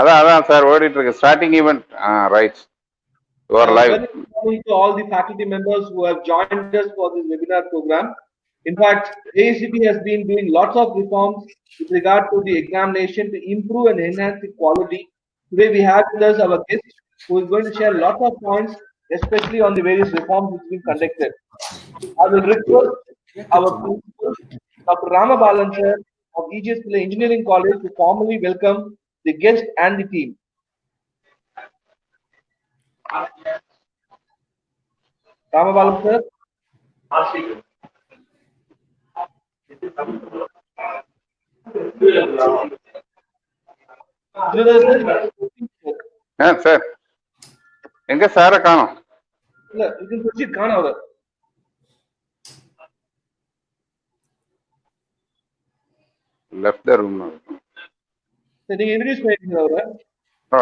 அதான் சார் ஓடிட்டு இருக்கு starting event right you are live. Very good morning to all the faculty members who have joined us for this webinar program. In fact, AICTE has been doing lots of reforms with regard to the examination to improve and enhance the quality. Today we have with us our guest who is going to share lots of points, especially on the various reforms which have been conducted. I will request our principal, Dr. Ramabalan sir of EGS Pillai Engineering College to formally welcome the guest and the team. Ramabalan sir. Sir எங்க சார காணோம். இல்ல இது குறிச்சு காணோம் அவர். left the room. சரி நீங்க introduce பண்ணிடுங்க அவரை.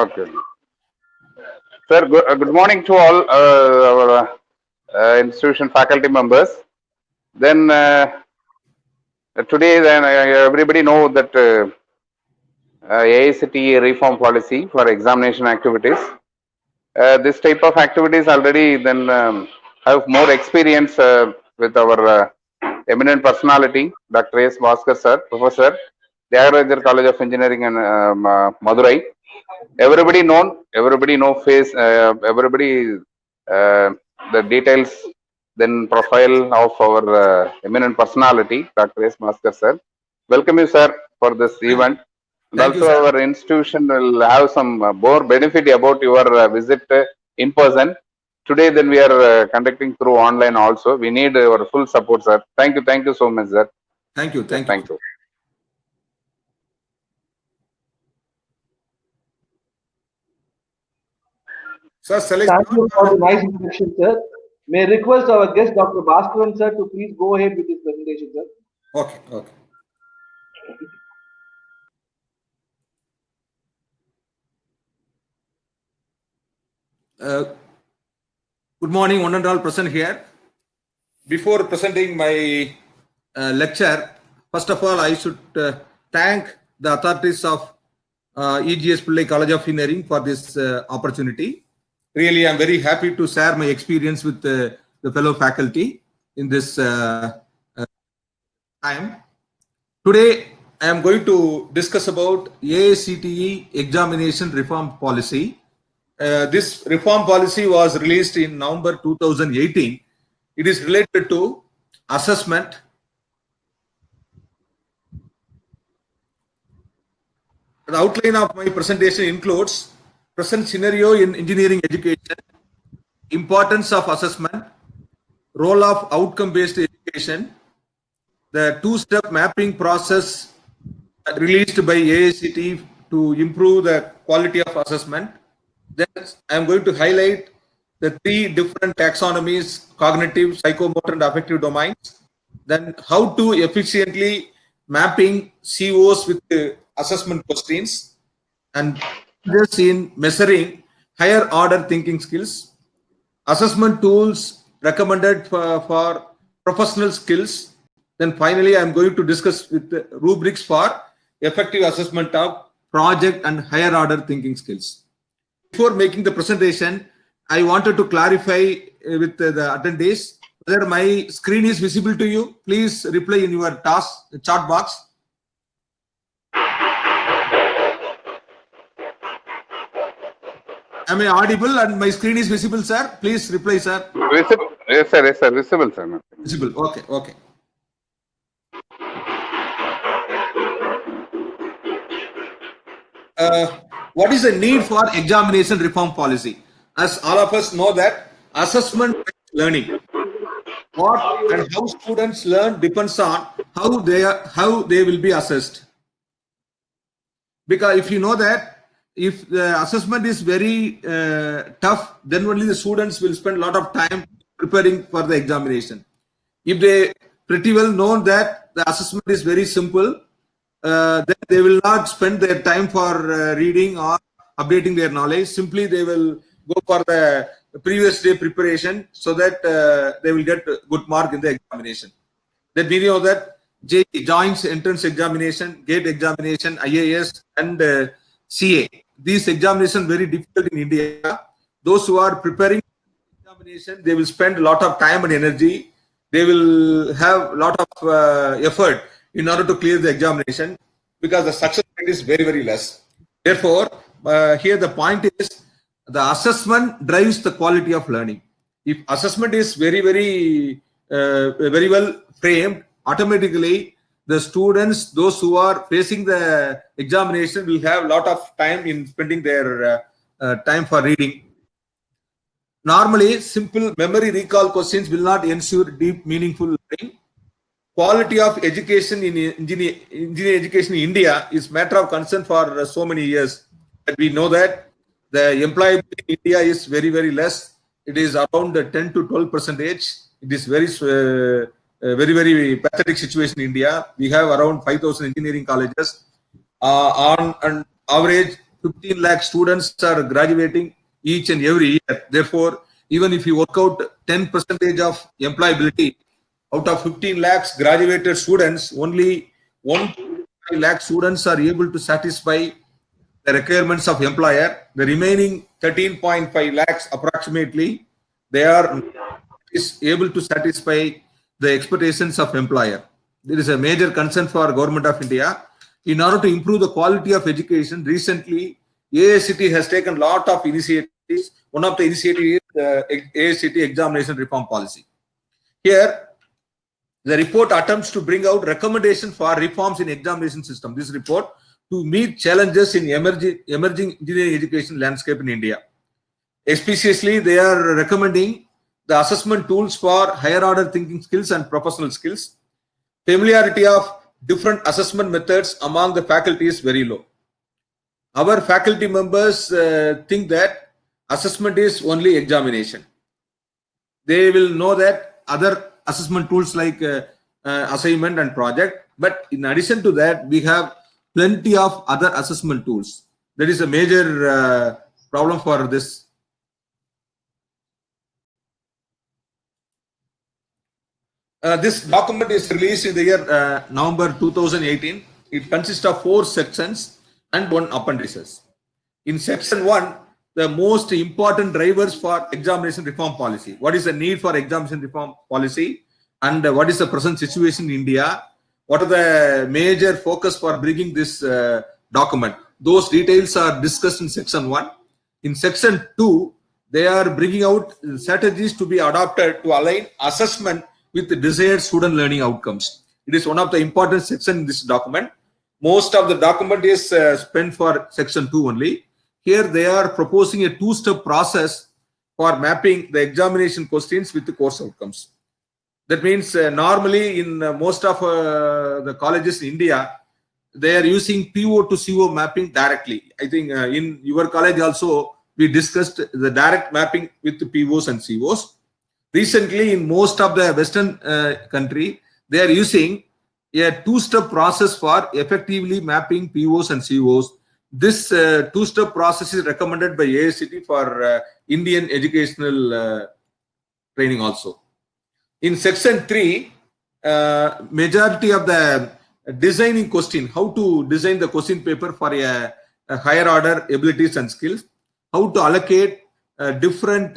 Okay. Sir, good morning to all our institution faculty members. Then today, everybody know that AICTE reform policy for examination activities. This type of activities already then have more experience with our eminent personality, Dr. S. Bhaskar sir, Professor, Tyagarajar College of Engineering and Madurai. Everybody know face, everybody the details, then profile of our eminent personality, Dr. S. Bhaskar sir. Welcome you, sir, for this event. And also our institution will have some more benefit about your visit in person. Today then we are conducting through online also. We need your full support, sir. Thank you so much, sir. Thank you. Sir, thank you for the nice introduction, sir. May I request our guest, Dr. Bhaskaran sir, to please go ahead with his presentation, sir. Okay. Good morning, one and all present here. Before presenting my lecture, first of all, I should thank the authorities of EGS Pillai College of Engineering for this opportunity. Really, I'm very happy to share my experience with the fellow faculty in this time. Today, I am going to discuss about AICTE examination reform policy. This reform policy was released in November 2018. It is related to assessment, the outline of my presentation includes present scenario in engineering education, importance of assessment, role of outcome-based education, the two-step mapping process released by AICTE to improve the quality of assessment. Then I am going to highlight the three different taxonomies: cognitive, psychomotor, and affective domains. Then how to efficiently mapping COs with assessment questions, and this in measuring higher order thinking skills, assessment tools recommended for professional skills. Then finally, I am going to discuss with the rubrics for effective assessment of project and higher order thinking skills. Before making the presentation, I wanted to clarify with the attendees whether my screen is visible to you. Please reply in your chat box. Am I audible and my screen is visible, sir? Please reply, sir. Visible. Yes, sir. Visible, sir. Visible. Okay. What is the need for examination reform policy? As all of us know that assessment learning, what and how students learn depends on how they will be assessed. Because if you know that if the assessment is very tough, then only the students will spend a lot of time preparing for the examination. If they pretty well know that the assessment is very simple, then they will not spend their time for reading or updating their knowledge. Simply they will go for the previous day preparation so that they will get good mark in the examination. Then we know that JEE, Joint Entrance Examination, GATE examination, IAS and CA. These examinations very difficult in India. Those who are preparing examination, they will spend a lot of time and energy. They will have a lot of effort in order to clear the examination because the success rate is very, very less. Therefore, here the point is the assessment drives the quality of learning. If assessment is very well framed, automatically the students, those who are facing the examination, will have a lot of time in spending their time for reading. Normally, simple memory recall questions will not ensure deep, meaningful learning. Quality of education in engineering education in India is matter of concern for so many years. And we know that the employability in India is very less. It is around 10 to 12%. It is very pathetic situation in India. We have around 5,000 engineering colleges. On an average, 15 lakh students are graduating each and every year. Therefore, even if you work out 10% of employability, out of 15 lakhs graduated students, only 1 lakh students are able to satisfy the requirements of employer. The remaining 13.5 lakhs approximately, they are able to satisfy the expectations of employer. There is a major concern for Government of India. In order to improve the quality of education, recently AICTE has taken a lot of initiatives. One of the initiatives is the AICTE examination reform policy. Here, the report attempts to bring out recommendations for reforms in examination system. This report to meet challenges in emerging engineering education landscape in India. Especially, they are recommending the assessment tools for higher order thinking skills and professional skills. Familiarity of different assessment methods among the faculty is very low. Our faculty members think that assessment is only examination. They will know that other assessment tools like assignment and project, but in addition to that, we have plenty of other assessment tools. That is a major problem for this. This document is released in the year November 2018. It consists of 4 sections and 1 appendices. In section 1, the most important drivers for examination reform policy. What is the need for examination reform policy, and what is the present situation in India? What are the major focus for bringing this document? Those details are discussed in section 1. In section 2, they are bringing out strategies to be adopted to align assessment with the desired student learning outcomes. It is one of the important sections in this document. Most of the document is spent for section 2 only. Here they are proposing a 2-step process for mapping the examination questions with the course outcomes. That means normally in most of the colleges in India, they are using PO to CO mapping directly. I think in your college also, we discussed the direct mapping with the POs and COs. Recently, in most of the Western country, they are using a 2-step process for effectively mapping POs and COs. This 2-step process is recommended by AICTE for Indian educational training also. In section 3, majority of the designing question, how to design the question paper for a higher order abilities and skills, how to allocate different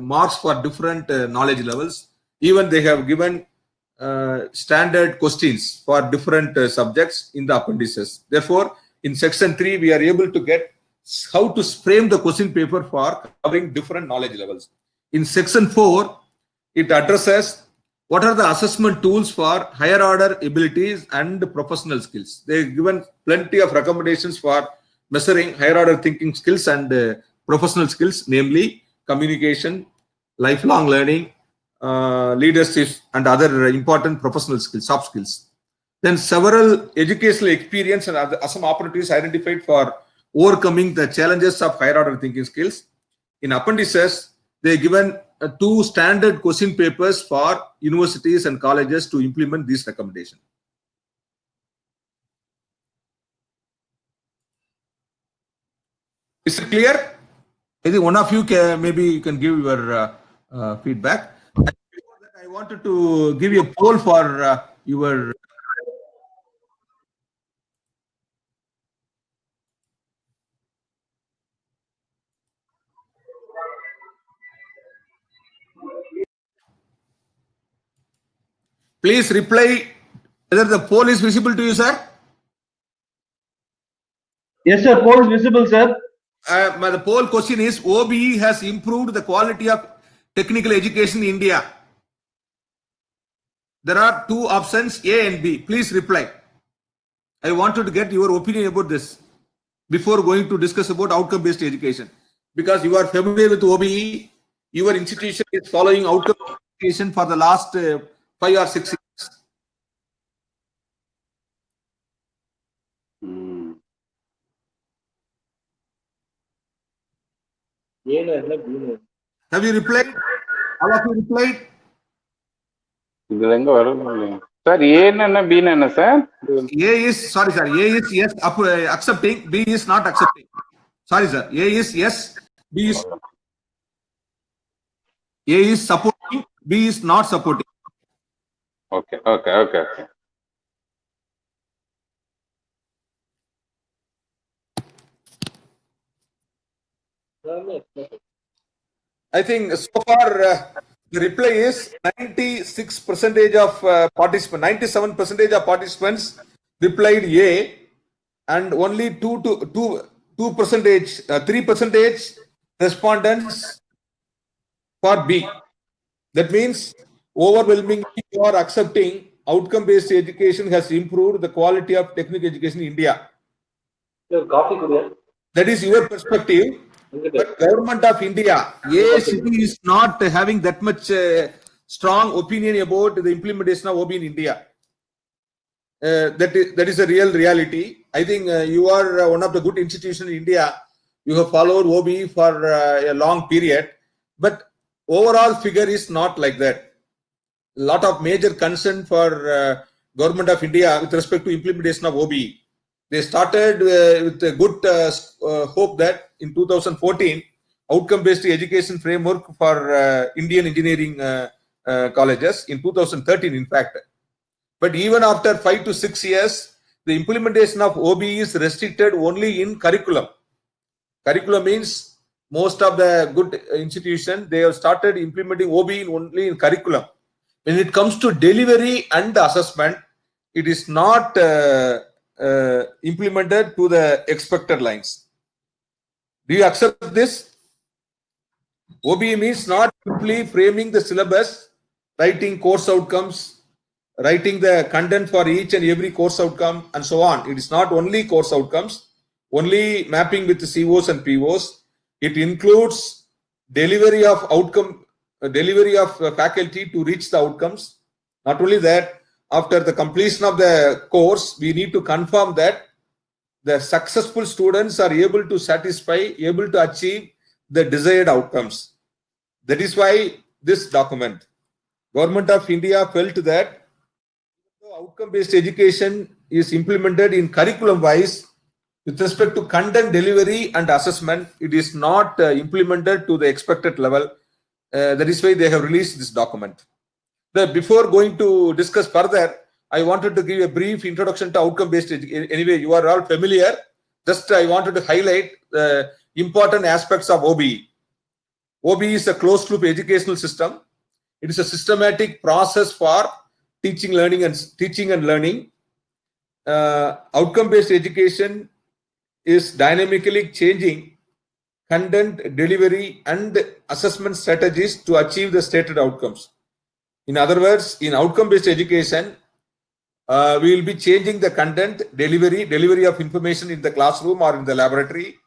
marks for different knowledge levels. Even they have given standard questions for different subjects in the appendices. Therefore, in section 3, we are able to get how to frame the question paper for covering different knowledge levels. In section 4, it addresses what are the assessment tools for higher order abilities and professional skills. They have given plenty of recommendations for measuring higher order thinking skills and professional skills, namely communication, lifelong learning, leadership, and other important professional skills, soft skills. Then several educational experience and some opportunities identified for overcoming the challenges of higher order thinking skills. In appendices, they given 2 standard question papers for universities and colleges to implement these recommendations. Is it clear? I think one of you maybe you can give your feedback. And before that, I wanted to give you a poll for your. Please reply whether the poll is visible to you, sir. Yes, sir. Poll is visible, sir. The poll question is: OBE has improved the quality of technical education in India. There are two options, A and B. Please reply. I wanted to get your opinion about this before going to discuss about outcome-based education. Because you are familiar with OBE, your institution is following outcome education for the last 5 or 6 years. Hmm. Have you replied? All of you replied? இதுல எங்க வரல sir. ஏன்னு என்ன பீன்னு என்ன sir? A is, sorry sir, A is yes, accepting, B is not accepting. Sorry sir, A is yes, B is supporting, B is not supporting. Okay okay okay okay. I think so far the reply is 96% of participants, 97% of participants replied A, and only 3% respondents for B. That means overwhelmingly you are accepting outcome-based education has improved the quality of technical education in India. That is your perspective. But government of India, AICTE is not having that much strong opinion about the implementation of OB in India. That is a real reality. I think you are one of the good institutions in India. You have followed OB for a long period, but overall figure is not like that. A lot of major concern for government of India with respect to implementation of OB. They started with a good hope that in 2014, outcome-based education framework for Indian engineering colleges in 2013, in fact. But even after 5 to 6 years, the implementation of OB is restricted only in curriculum. Curriculum means most of the good institutions, they have started implementing OB only in curriculum. When it comes to delivery and assessment, it is not implemented to the expected lines. Do you accept this? OB means not simply framing the syllabus, writing course outcomes, writing the content for each and every course outcome, and so on. It is not only course outcomes, only mapping with the COs and POs. It includes delivery of outcome, delivery of faculty to reach the outcomes. Not only that, after the completion of the course, we need to confirm that the successful students are able to satisfy, able to achieve the desired outcomes. That is why this document, Government of India felt that outcome-based education is implemented in curriculum-wise with respect to content delivery and assessment. It is not implemented to the expected level. That is why they have released this document. Before going to discuss further, I wanted to give a brief introduction to outcome-based education. Anyway, you are all familiar. Just I wanted to highlight the important aspects of OBE. OBE is a closed-loop educational system. It is a systematic process for teaching and learning. Outcome-based education is dynamically changing content, delivery, and assessment strategies to achieve the stated outcomes. In other words, in outcome-based education, we will be changing the content, delivery of information in the classroom or in the laboratory.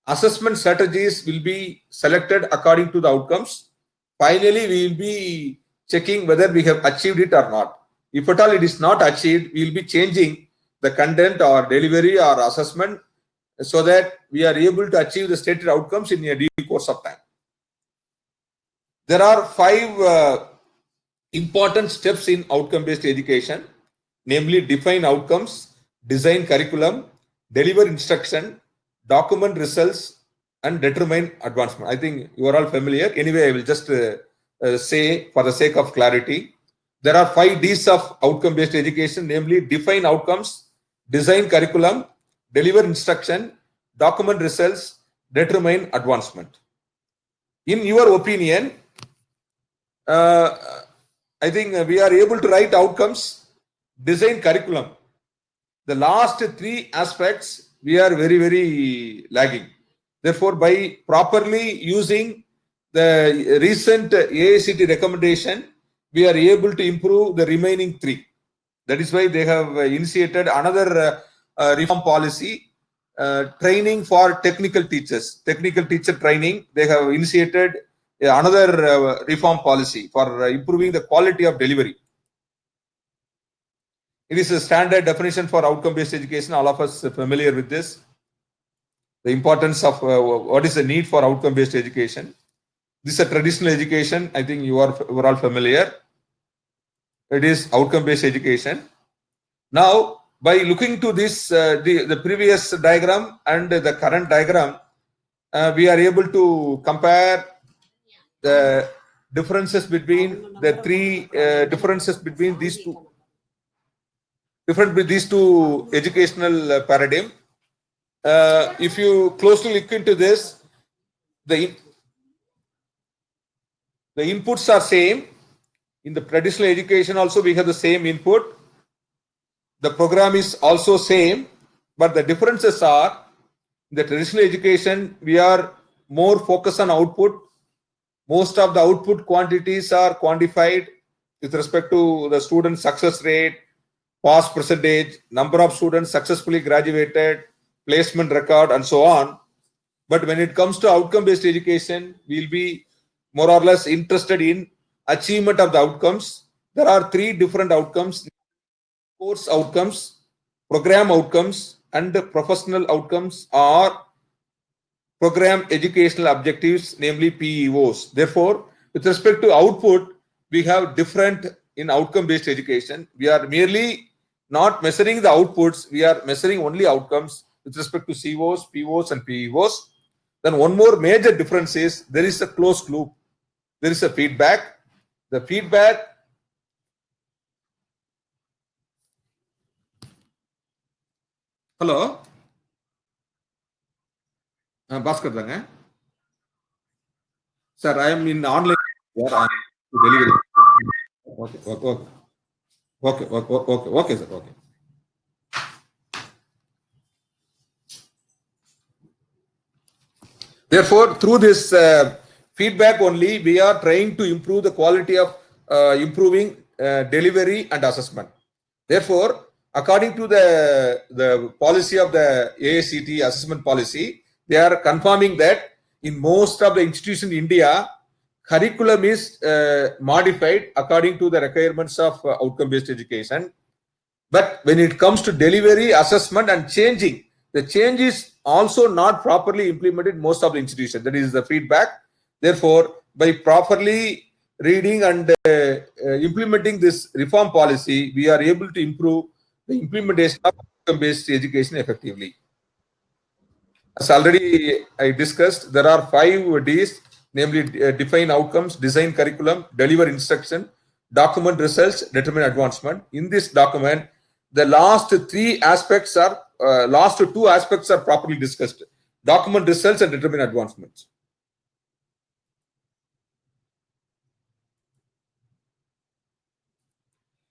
Assessment strategies will be selected according to the outcomes. Finally, we will be checking whether we have achieved it or not. If at all it is not achieved, we will be changing the content or delivery or assessment so that we are able to achieve the stated outcomes in a due course of time. There are 5 important steps in outcome-based education, namely define outcomes, design curriculum, deliver instruction, document results, and determine advancement. I think you are all familiar. Anyway, I will just say for the sake of clarity, there are 5 Ds of outcome-based education, namely define outcomes, design curriculum, deliver instruction, document results, determine advancement. In your opinion, I think we are able to write outcomes, design curriculum. The last three aspects, we are very, very lagging. Therefore, by properly using the recent AICT recommendation, we are able to improve the remaining three. That is why they have initiated another reform policy, training for technical teachers, technical teacher training. They have initiated another reform policy for improving the quality of delivery. It is a standard definition for outcome-based education. All of us are familiar with this. The importance of what is the need for outcome-based education. This is a traditional education. I think you are all familiar. It is outcome-based education. Now, by looking to this, the previous diagram and the current diagram, we are able to compare the differences between the three differences between these two. Different with these two educational paradigm. If you closely look into this, the inputs are same. In the traditional education also we have the same input. The program is also same, but the differences are, in the traditional education we are more focused on output. Most of the output quantities are quantified with respect to the student success rate, pass percentage, number of students successfully graduated, placement record, and so on. But when it comes to outcome-based education, we'll be more or less interested in achievement of the outcomes. There are three different outcomes: course outcomes, program outcomes, and professional outcomes, or program educational objectives, namely PEOs. Therefore, with respect to output, we have different in outcome-based education. We are merely not measuring the outputs, we are measuring only outcomes with respect to COs, POs, and PEOs. Then one more major difference is there is a closed loop. There is a feedback. The feedback hello, Bhaskar Danga. Sir, I am in online. Delivery. Okay, sir. Okay. Therefore, through this feedback only, we are trying to improve the quality of improving delivery and assessment. Therefore, according to the policy of the AICT assessment policy, they are confirming that in most of the institutions in India, curriculum is modified according to the requirements of outcome-based education. But when it comes to delivery, assessment, and changing, the change is also not properly implemented in most of the institutions. That is the feedback. Therefore, by properly reading and implementing this reform policy, we are able to improve the implementation of outcome-based education effectively. As already I discussed, there are 5 Ds, namely define outcomes, design curriculum, deliver instruction, document results, determine advancement. In this document, the last 2 aspects are properly discussed: document results and determine advancements.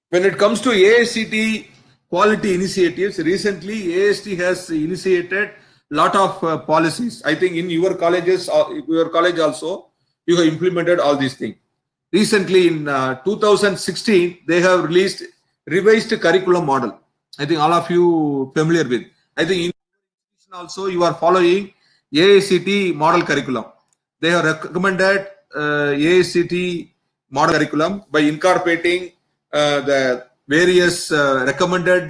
When it comes to AICT quality initiatives, recently AICT has initiated lot of policies. I think in your colleges, your college also, you have implemented all these things. Recently in 2016, they have released revised curriculum model. I think all of you familiar with. I think in also you are following AICT model curriculum. They have recommended AICT model curriculum by incorporating the various recommended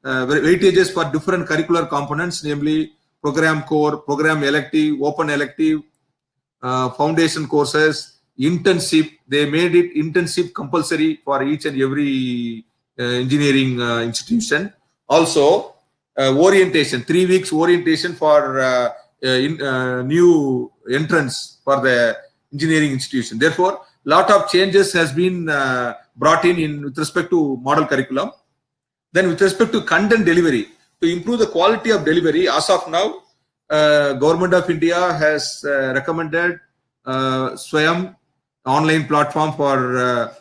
weightages for different curricular components, namely program core, program elective, open elective, foundation courses, internship. They made it internship compulsory for each and every engineering institution. Also, orientation, 3 weeks orientation for new entrants for the engineering institution. Therefore, lot of changes has been brought in with respect to model curriculum. Then with respect to content delivery, to improve the quality of delivery, as of now, Government of India has recommended SWAYAM online platform for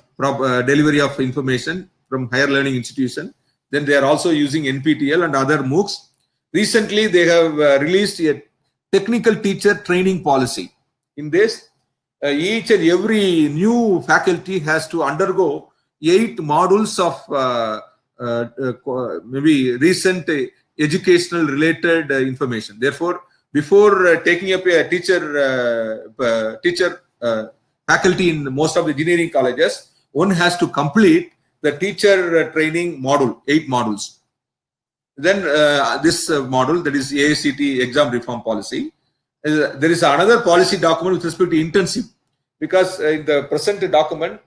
delivery of information from higher learning institution. Then they are also using NPTEL and other MOOCs. Recently, they have released a technical teacher training policy. In this, each and every new faculty has to undergo 8 modules of maybe recent educational related information. Therefore, before taking up a teacher faculty in most of the engineering colleges, one has to complete the teacher training module, 8 modules. Then this model, that is AICT exam reform policy. There is another policy document with respect to internship, because in the present document,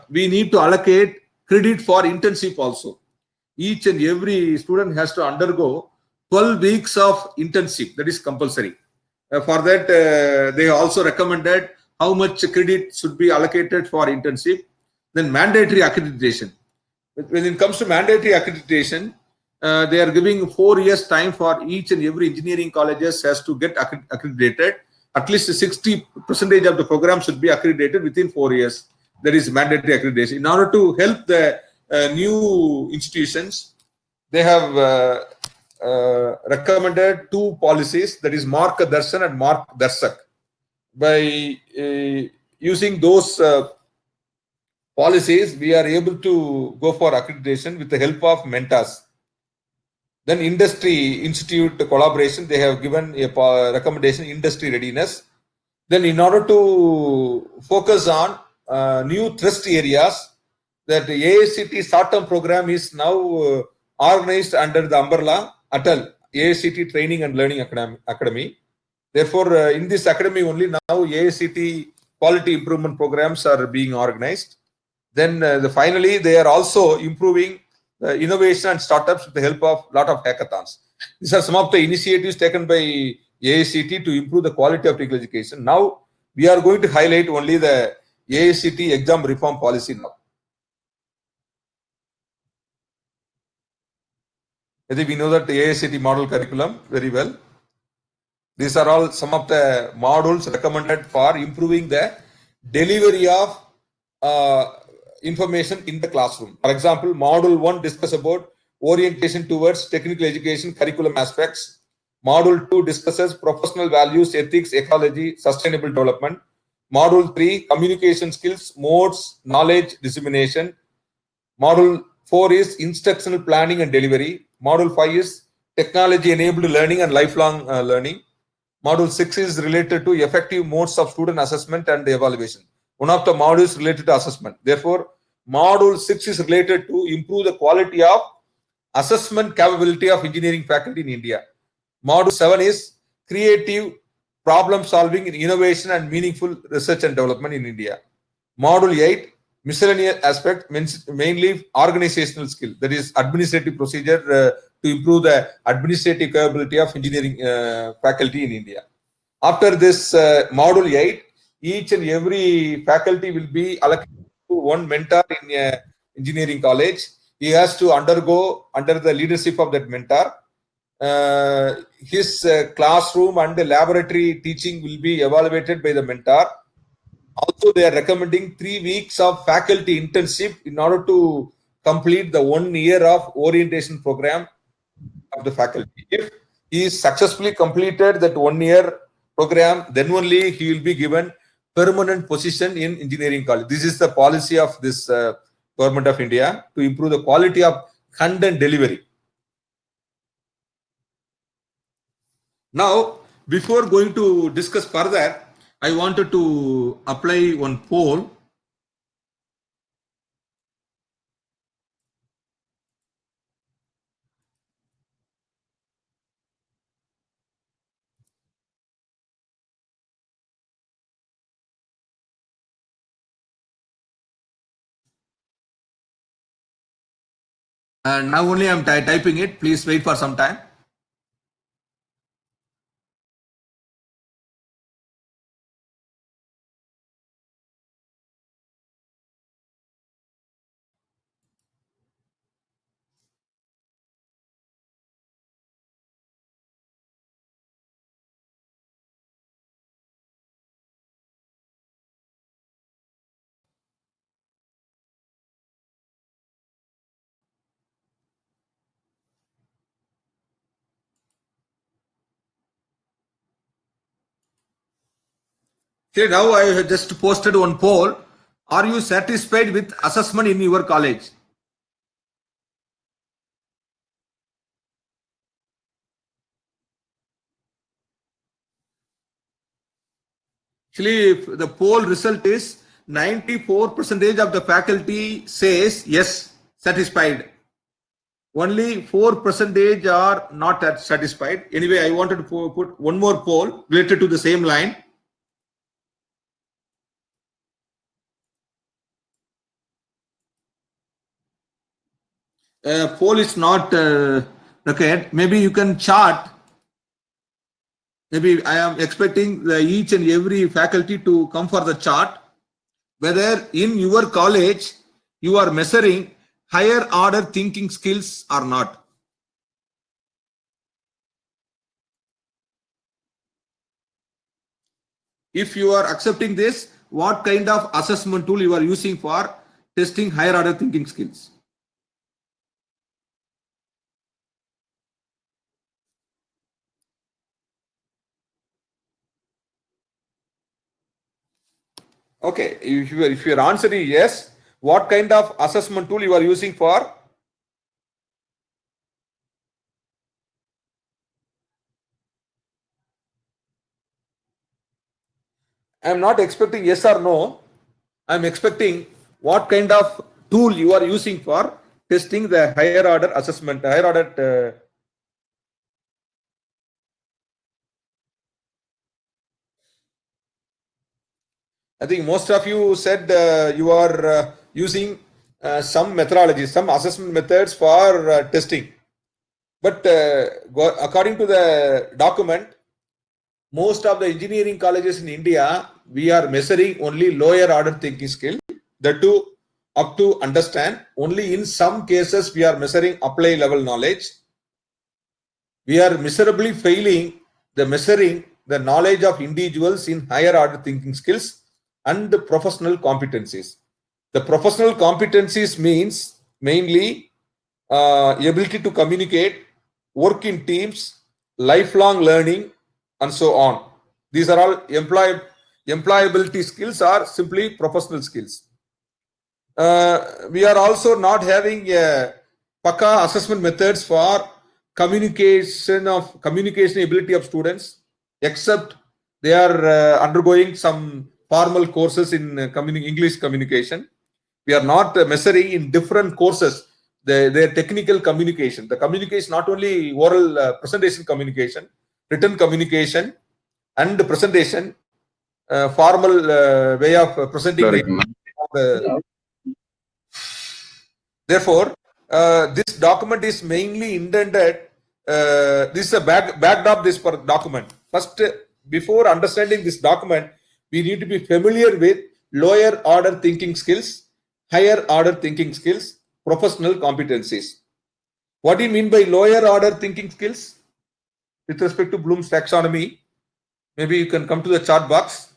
we need to allocate credit for internship also. Each and every student has to undergo 12 weeks of internship, that is compulsory. For that, they also recommended how much credit should be allocated for internship. Then mandatory accreditation. When it comes to mandatory accreditation, they are giving 4 years time for each and every engineering colleges has to get accredited. At least 60% of the program should be accredited within 4 years. That is mandatory accreditation. In order to help the new institutions, they have recommended 2 policies, that is Mark Darshan and Mark Darsak. By using those policies, we are able to go for accreditation with the help of mentors. Then industry institute collaboration, they have given a recommendation, industry readiness. Then in order to focus on new thrust areas, that the AICT short-term program is now organized under the umbrella ATAL, AICT Training and Learning Academy. Therefore, in this academy only now AICT quality improvement programs are being organized. Then finally, they are also improving innovation and startups with the help of a lot of hackathons. These are some of the initiatives taken by AICT to improve the quality of technical education. Now, we are going to highlight only the AICT exam reform policy now. I think we know that the AICT model curriculum very well. These are all some of the modules recommended for improving the delivery of information in the classroom. For example, module 1 discuss about orientation towards technical education curriculum aspects. Module 2 discusses professional values, ethics, ecology, sustainable development. Module 3 communication skills, modes, knowledge dissemination. Module 4 is instructional planning and delivery. Module 5 is technology enabled learning and lifelong learning. Module 6 is related to effective modes of student assessment and evaluation. One of the modules related to assessment. Therefore, module 6 is related to improve the quality of assessment capability of engineering faculty in India. Module 7 is creative problem solving in innovation and meaningful research and development in India. Module 8, miscellaneous aspect, mainly organizational skill, that is administrative procedure to improve the administrative capability of engineering faculty in India. After this module 8, each and every faculty will be allocated to one mentor in a engineering college. He has to undergo under the leadership of that mentor. His classroom and the laboratory teaching will be evaluated by the mentor. Also, they are recommending 3 weeks of faculty internship in order to complete the 1 year of orientation program of the faculty. If he successfully completed that 1 year program, then only he will be given permanent position in engineering college. This is the policy of this government of India to improve the quality of content delivery. Now, before going to discuss further, I wanted to apply one poll. And now only I'm typing it. Please wait for some time. Okay, now I have just posted one poll. Are you satisfied with assessment in your college? Actually, if the poll result is 94% of the faculty says yes, satisfied. Only 4% are not that satisfied. Anyway, I wanted to put one more poll related to the same line. Poll is not required. Maybe you can chart. Maybe I am expecting each and every faculty to come for the chart. Whether in your college you are measuring higher order thinking skills or not. If you are accepting this, what kind of assessment tool you are using for testing higher order thinking skills? Okay, if your answer is yes, what kind of assessment tool you are using for? I am not expecting yes or no. I am expecting what kind of tool you are using for testing the higher order assessment, higher order. I think most of you said you are using some methodologies, some assessment methods for testing. But according to the document, most of the engineering colleges in India, we are measuring only lower order thinking skill. That too, up to understand. Only in some cases, we are measuring apply level knowledge. We are miserably failing the measuring the knowledge of individuals in higher order thinking skills and the professional competencies. The professional competencies means mainly ability to communicate, work in teams, lifelong learning, and so on. These are all employability skills or simply professional skills. We are also not having Paka assessment methods for communication ability of students, except they are undergoing some formal courses in English communication. We are not measuring in different courses their technical communication. The communication, not only oral presentation communication, written communication, and presentation, formal way of presenting. Therefore, this document is mainly intended. This is a backdrop. This document. First, before understanding this document, we need to be familiar with lower order thinking skills, higher order thinking skills, professional competencies. What do you mean by lower order thinking skills? With respect to Bloom's taxonomy, maybe you can come to the chart box.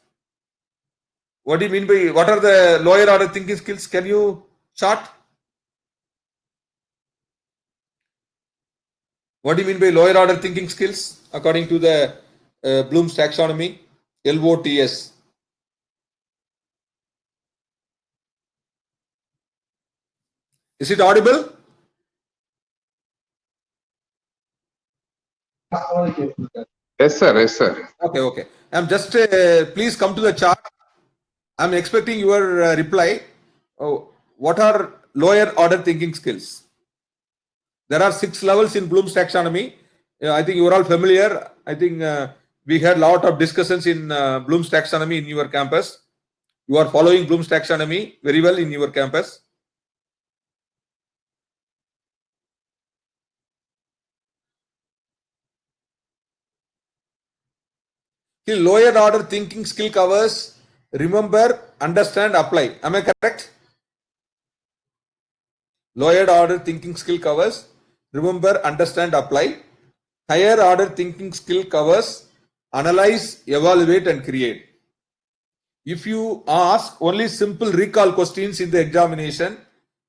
What do you mean by what are the lower order thinking skills? Can you chart? What do you mean by lower order thinking skills according to the Bloom's taxonomy? LOTS. Is it audible? Yes, sir. Yes, sir. Okay, okay. I'm just please come to the chart. I'm expecting your reply. Oh, what are lower order thinking skills? There are 6 levels in Bloom's taxonomy. I think you are all familiar. I think we had a lot of discussions in Bloom's taxonomy in your campus. You are following Bloom's taxonomy very well in your campus. The lower order thinking skill covers remember, understand, apply. Am I correct? Lower order thinking skill covers remember, understand, apply. Higher order thinking skill covers analyze, evaluate, and create. If you ask only simple recall questions in the examination,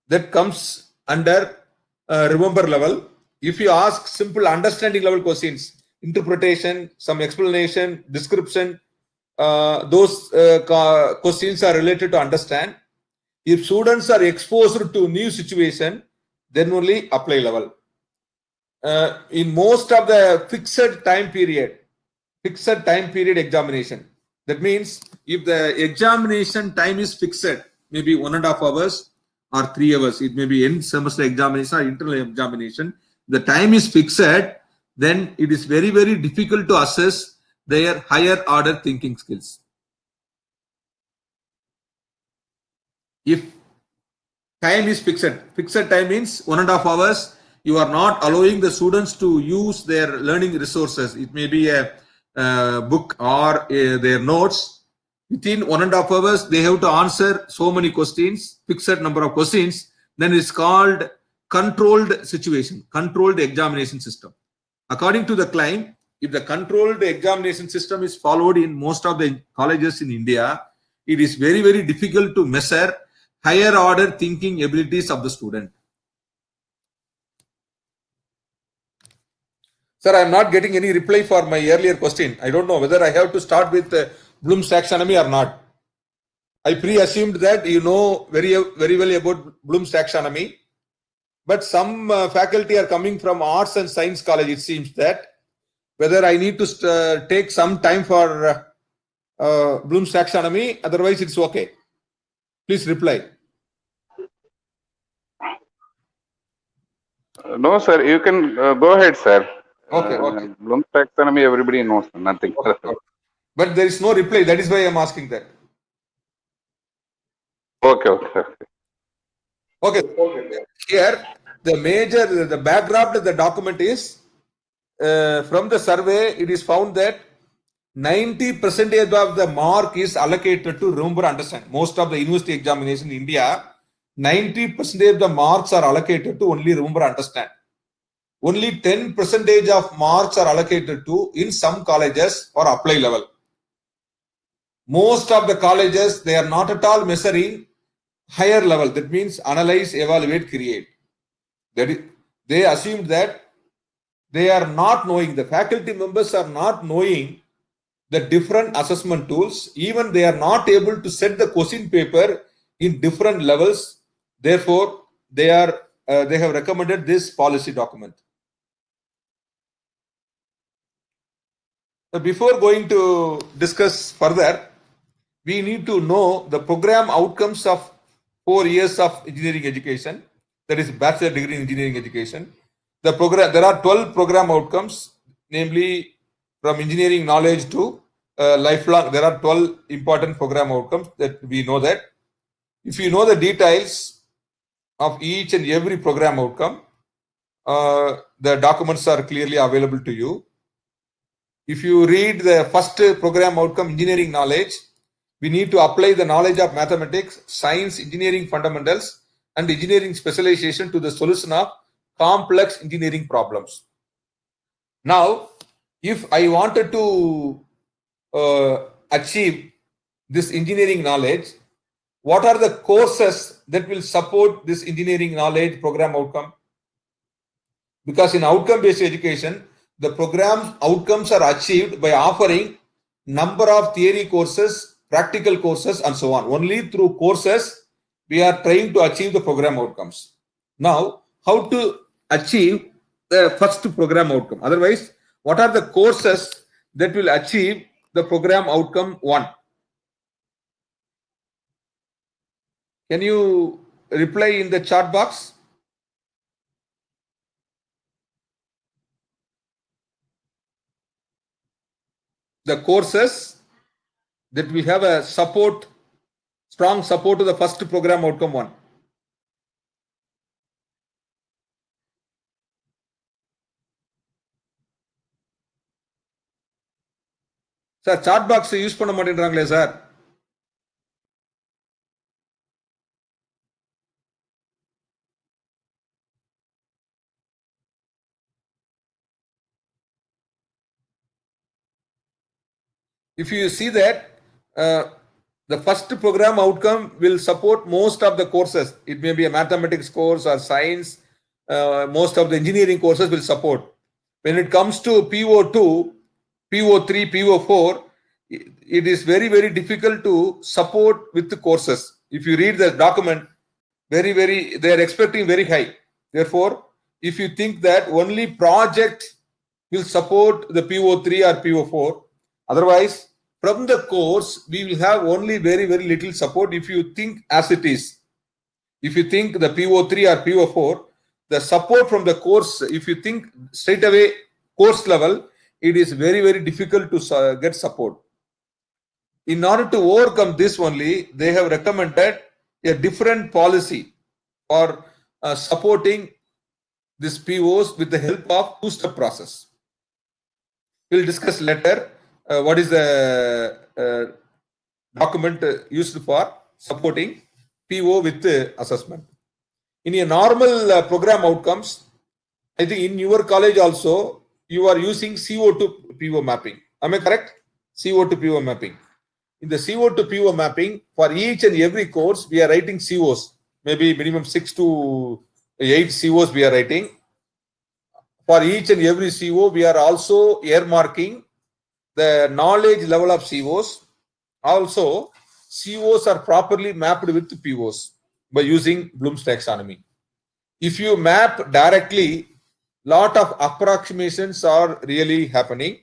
that comes under remember level. If you ask simple understanding level questions, interpretation, some explanation, description, those questions are related to understand. If students are exposed to new situation, then only apply level. In most of the fixed time period examination. That means if the examination time is fixed, maybe 1.5 hours or 3 hours, it may be end semester examination or internal examination. The time is fixed, then it is very, very difficult to assess their higher order thinking skills. If time is fixed time means 1.5 hours, you are not allowing the students to use their learning resources. It may be a book or their notes. Within 1.5 hours, they have to answer so many questions, fixed number of questions. Then it's called controlled situation, controlled examination system. According to the claim, if the controlled examination system is followed in most of the colleges in India, it is very, very difficult to measure higher order thinking abilities of the student. Sir, I am not getting any reply for my earlier question. I don't know whether I have to start with Bloom's taxonomy or not. I pre-assumed that you know very well about Bloom's taxonomy, but some faculty are coming from arts and science college. It seems that whether I need to take some time for Bloom's taxonomy, otherwise it's okay. Please reply. No, sir. You can go ahead, sir. Okay. Bloom's taxonomy, everybody knows. Nothing. Okay. But there is no reply. That is why I am asking that. Okay. Here, the backdrop of the document is from the survey. It is found that 90% of the mark is allocated to remember, understand. Most of the university examination in India, 90% of the marks are allocated to only remember, understand. Only 10% of marks are allocated to, in some colleges, for apply level. Most of the colleges, they are not at all measuring higher level. That means analyze, evaluate, create. That is, they assumed that they are not knowing, the faculty members are not knowing the different assessment tools. Even they are not able to set the question paper in different levels. Therefore, they have recommended this policy document. Before going to discuss further, we need to know the program outcomes of 4 years of engineering education, that is bachelor degree in engineering education. There are 12 program outcomes, namely from engineering knowledge to lifelong. There are 12 important program outcomes that we know that. If you know the details of each and every program outcome, the documents are clearly available to you. If you read the first program outcome, engineering knowledge, we need to apply the knowledge of mathematics, science, engineering fundamentals, and engineering specialization to the solution of complex engineering problems. Now, if I wanted to achieve this engineering knowledge, what are the courses that will support this engineering knowledge program outcome? Because in outcome-based education, the program outcomes are achieved by offering number of theory courses, practical courses, and so on. Only through courses we are trying to achieve the program outcomes. Now, how to achieve the first program outcome? Otherwise, what are the courses that will achieve the program outcome 1? Can you reply in the chat box? The courses that we have a support, strong support to the first program outcome 1. Sir, chat box use பண்ண மாட்டேன்றாங்களே sir. If you see that the first program outcome will support most of the courses. It may be a mathematics course or science. Most of the engineering courses will support. When it comes to PO2, PO3, PO4, it is very, very difficult to support with the courses. If you read the document, they are expecting very high. Therefore, if you think that only project will support the PO3 or PO4, otherwise, from the course, we will have only very, very little support if you think as it is. If you think the PO3 or PO4, the support from the course, if you think straight away course level, it is very, very difficult to get support. In order to overcome this only, they have recommended a different policy for supporting these POs with the help of two-step process. We'll discuss later what is the document used for supporting PO with assessment. In a normal program outcomes, I think in your college also, you are using CO to PO mapping. Am I correct? CO to PO mapping. In the CO to PO mapping, for each and every course, we are writing COs. Maybe minimum 6 to 8 COs we are writing. For each and every CO, we are also earmarking the knowledge level of COs. Also, COs are properly mapped with POs by using Bloom's taxonomy. If you map directly, lot of approximations are really happening.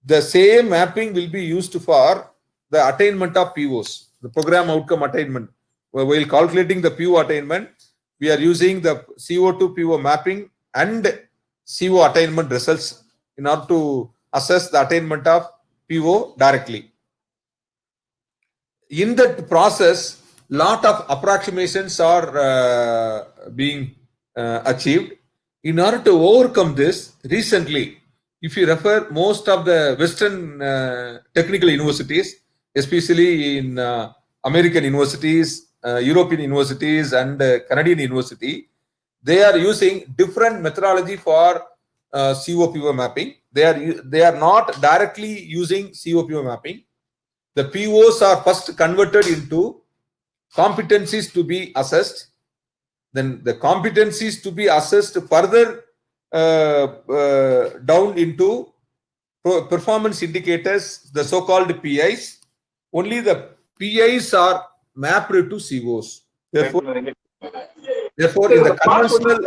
The same mapping will be used for the attainment of POs, the program outcome attainment. While calculating the PO attainment, we are using the CO to PO mapping and CO attainment results in order to assess the attainment of PO directly. In that process, lot of approximations are being achieved. In order to overcome this, recently, if you refer most of the Western technical universities, especially in American universities, European universities, and Canadian university, they are using different methodology for COPO mapping. They are not directly using COPO mapping. The POs are first converted into competencies to be assessed. Then the competencies to be assessed further down into performance indicators, the so-called PIs. Only the PIs are mapped to COs. Therefore in the conventional,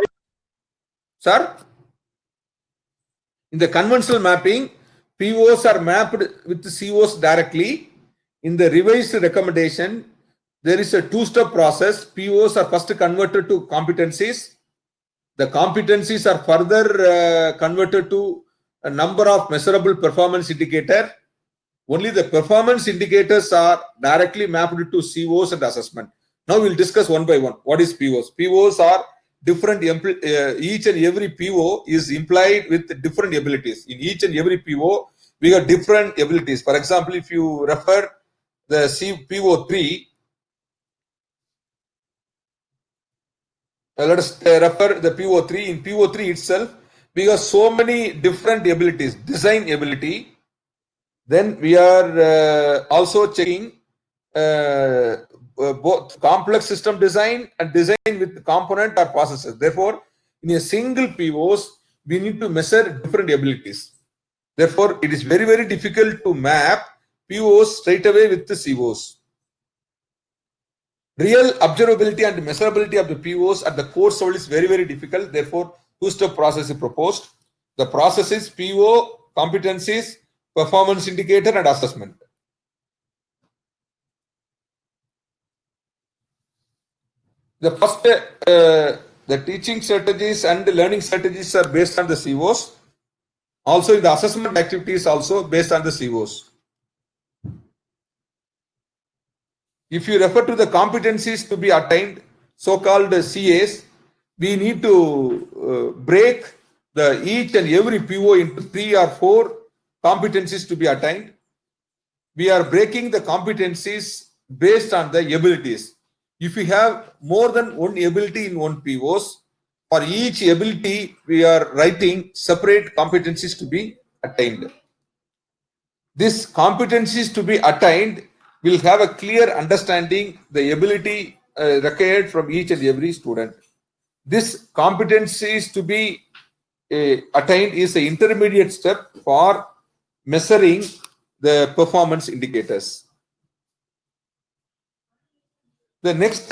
in the conventional mapping, POs are mapped with COs directly. In the revised recommendation, there is a two-step process. POs are first converted to competencies. The competencies are further converted to a number of measurable performance indicators. Only the performance indicators are directly mapped to COs and assessment. Now we'll discuss one by one. What is POs? POs are different, each and every PO is implied with different abilities. In each and every PO, we have different abilities. For example, if you refer the PO3, let us refer the PO3. In PO3 itself, we have so many different abilities. Design ability. Then we are also checking both complex system design and design with component or processes. Therefore, in a single POs, we need to measure different abilities. Therefore, it is very, very difficult to map POs straight away with the COs. Real observability and measurability of the POs at the course level is very, very difficult. Therefore, two-step process is proposed. The process is PO, competencies, performance indicator, and assessment. The first, the teaching strategies and the learning strategies are based on the COs. Also, the assessment activities also based on the COs. If you refer to the competencies to be attained, so-called CAs, we need to break each and every PO into 3 or 4 competencies to be attained. We are breaking the competencies based on the abilities. If we have more than one ability in one POs, for each ability, we are writing separate competencies to be attained. These competencies to be attained will have a clear understanding the ability required from each and every student. This competencies to be attained is an intermediate step for measuring the performance indicators. The next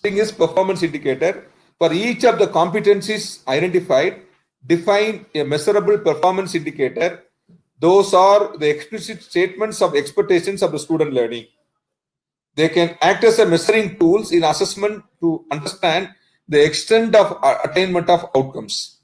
thing is performance indicator. For each of the competencies identified, define a measurable performance indicator. Those are the explicit statements of expectations of the student learning. They can act as a measuring tools in assessment to understand the extent of attainment of outcomes.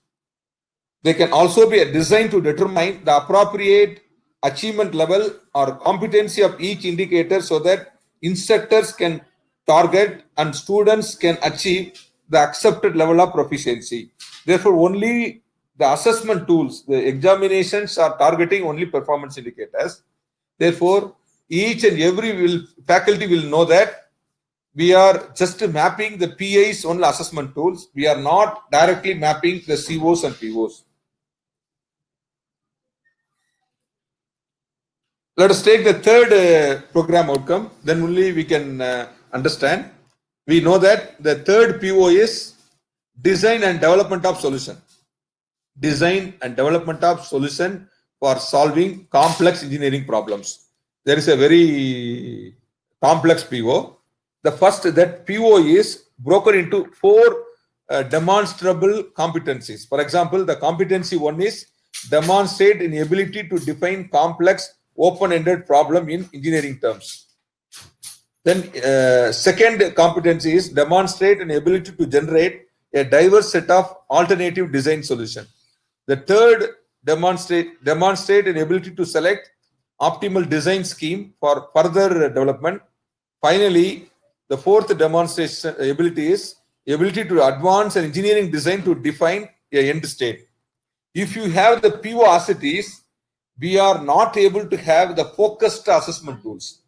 They can also be designed to determine the appropriate achievement level or competency of each indicator so that instructors can target and students can achieve the accepted level of proficiency. Therefore, only the assessment tools, the examinations are targeting only performance indicators. Therefore, each and every faculty will know that we are just mapping the PI's only assessment tools. We are not directly mapping the COs and POs. Let us take the third program outcome, then only we can understand. We know that the third PO is design and development of solution. Design and development of solution for solving complex engineering problems. There is a very complex PO. The first, that PO is broken into 4 demonstrable competencies. For example, the competency 1 is demonstrate an ability to define complex open-ended problem in engineering terms. Then second competency is demonstrate an ability to generate a diverse set of alternative design solution. The third, demonstrate an ability to select optimal design scheme for further development. Finally, the fourth demonstration ability is ability to advance an engineering design to define a end state. If you have the PO as it is, we are not able to have the focused assessment tools.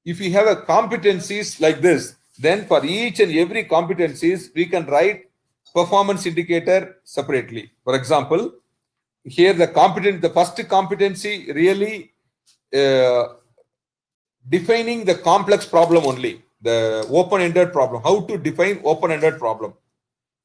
If we have a competencies like this, then for each and every competencies, we can write performance indicator separately. For example, here the first competency really defining the complex problem only, the open-ended problem, how to define open-ended problem.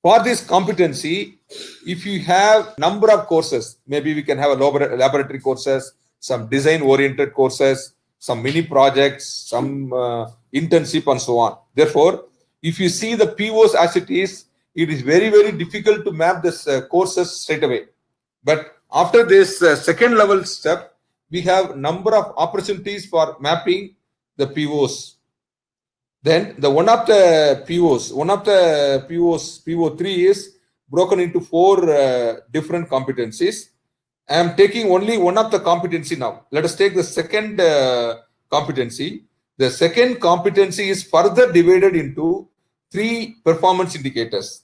For this competency, if you have number of courses, maybe we can have a laboratory courses, some design-oriented courses, some mini projects, some internship and so on. Therefore, if you see the POs as it is very, very difficult to map this courses straight away. But after this second level step, we have number of opportunities for mapping the POs. Then one of the POs, PO3 is broken into 4 different competencies. I am taking only one of the competency now. Let us take the second competency. The second competency is further divided into 3 performance indicators.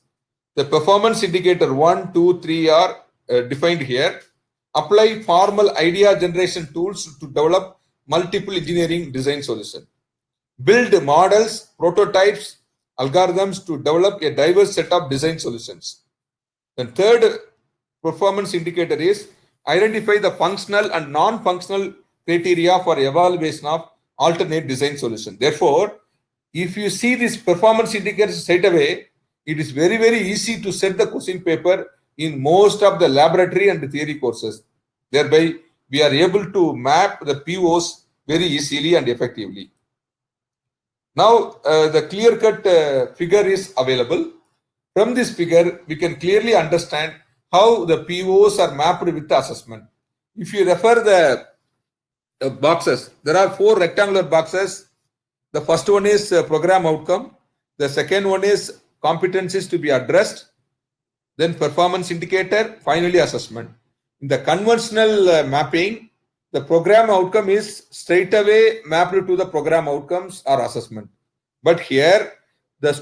The performance indicator 1, 2, 3 are defined here. Apply formal idea generation tools to develop multiple engineering design solutions. Build models, prototypes, algorithms to develop a diverse set of design solutions. The third performance indicator is identify the functional and non-functional criteria for evaluation of alternate design solution. Therefore, if you see this performance indicators straight away, it is very, very easy to set the question paper in most of the laboratory and theory courses. Thereby, we are able to map the POs very easily and effectively. Now, the clear-cut figure is available. From this figure, we can clearly understand how the POs are mapped with the assessment. If you refer the boxes, there are 4 rectangular boxes. The first one is program outcome. The second one is competencies to be addressed. Then performance indicator, finally assessment. In the conventional mapping, the program outcome is straight away mapped to the program outcomes or assessment. But here, the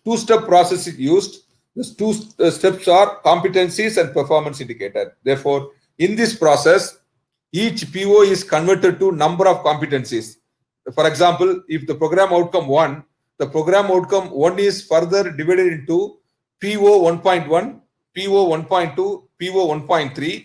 two-step process is used. The 2 steps are competencies and performance indicator. Therefore, in this process, each PO is converted to number of competencies. For example, if the program outcome 1, the program outcome 1 is further divided into PO 1.1, PO 1.2, PO 1.3.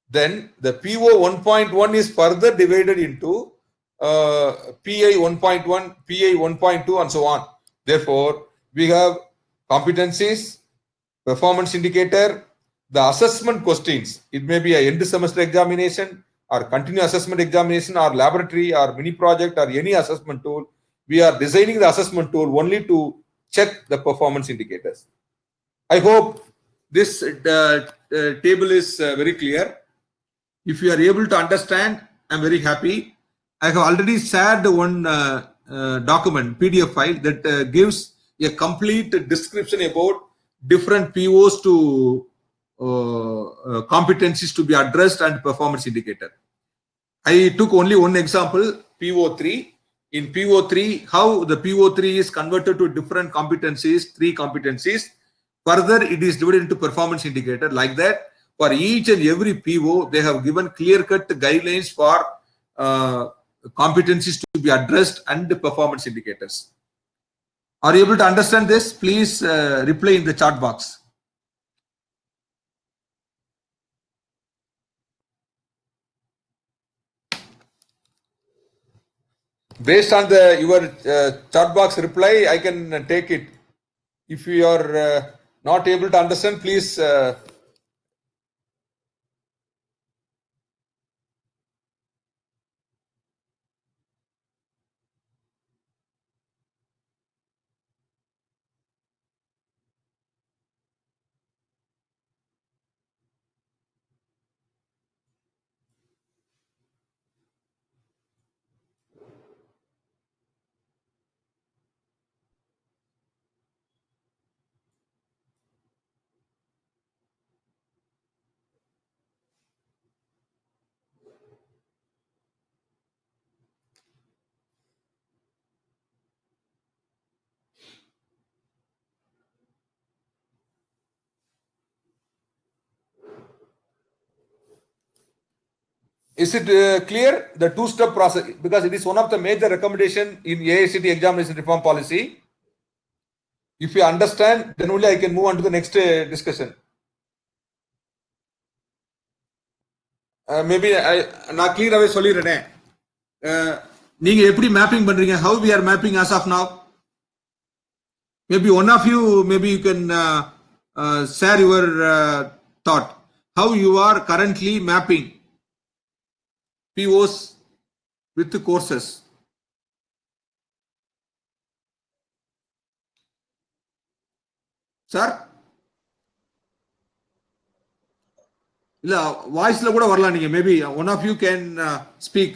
Then the PO 1.1 is further divided into PI 1.1, PI 1.2 and so on. Therefore, we have competencies, performance indicator, the assessment questions. It may be an end semester examination or continuous assessment examination or laboratory or mini project or any assessment tool, we are designing the assessment tool only to check the performance indicators. I hope this table is very clear. If you are able to understand, I'm very happy. I have already shared one document, PDF file that gives a complete description about different POs to competencies to be addressed and performance indicator. I took only one example, PO3. In PO3, how the PO3 is converted to different competencies, 3 competencies. Further, it is divided into performance indicator. Like that, for each and every PO, they have given clear-cut guidelines for competencies to be addressed and the performance indicators. Are you able to understand this? Please reply in the chat box. Based on your chat box reply, I can take it. If you are not able to understand, please is it clear? The two-step process, because it is one of the major recommendation in AICTE examination reform policy. If you understand, then only I can move on to the next discussion. Maybe நான் clear-ஆவே சொல்லிடுறேன். நீங்க எப்படி mapping பண்றீங்க? How we are mapping as of now? Maybe one of you, maybe you can share your thought. How you are currently mapping POs with the courses. Sir? இல்ல வாய்ஸ்ல கூட வரலாம் நீங்க. Maybe one of you can speak.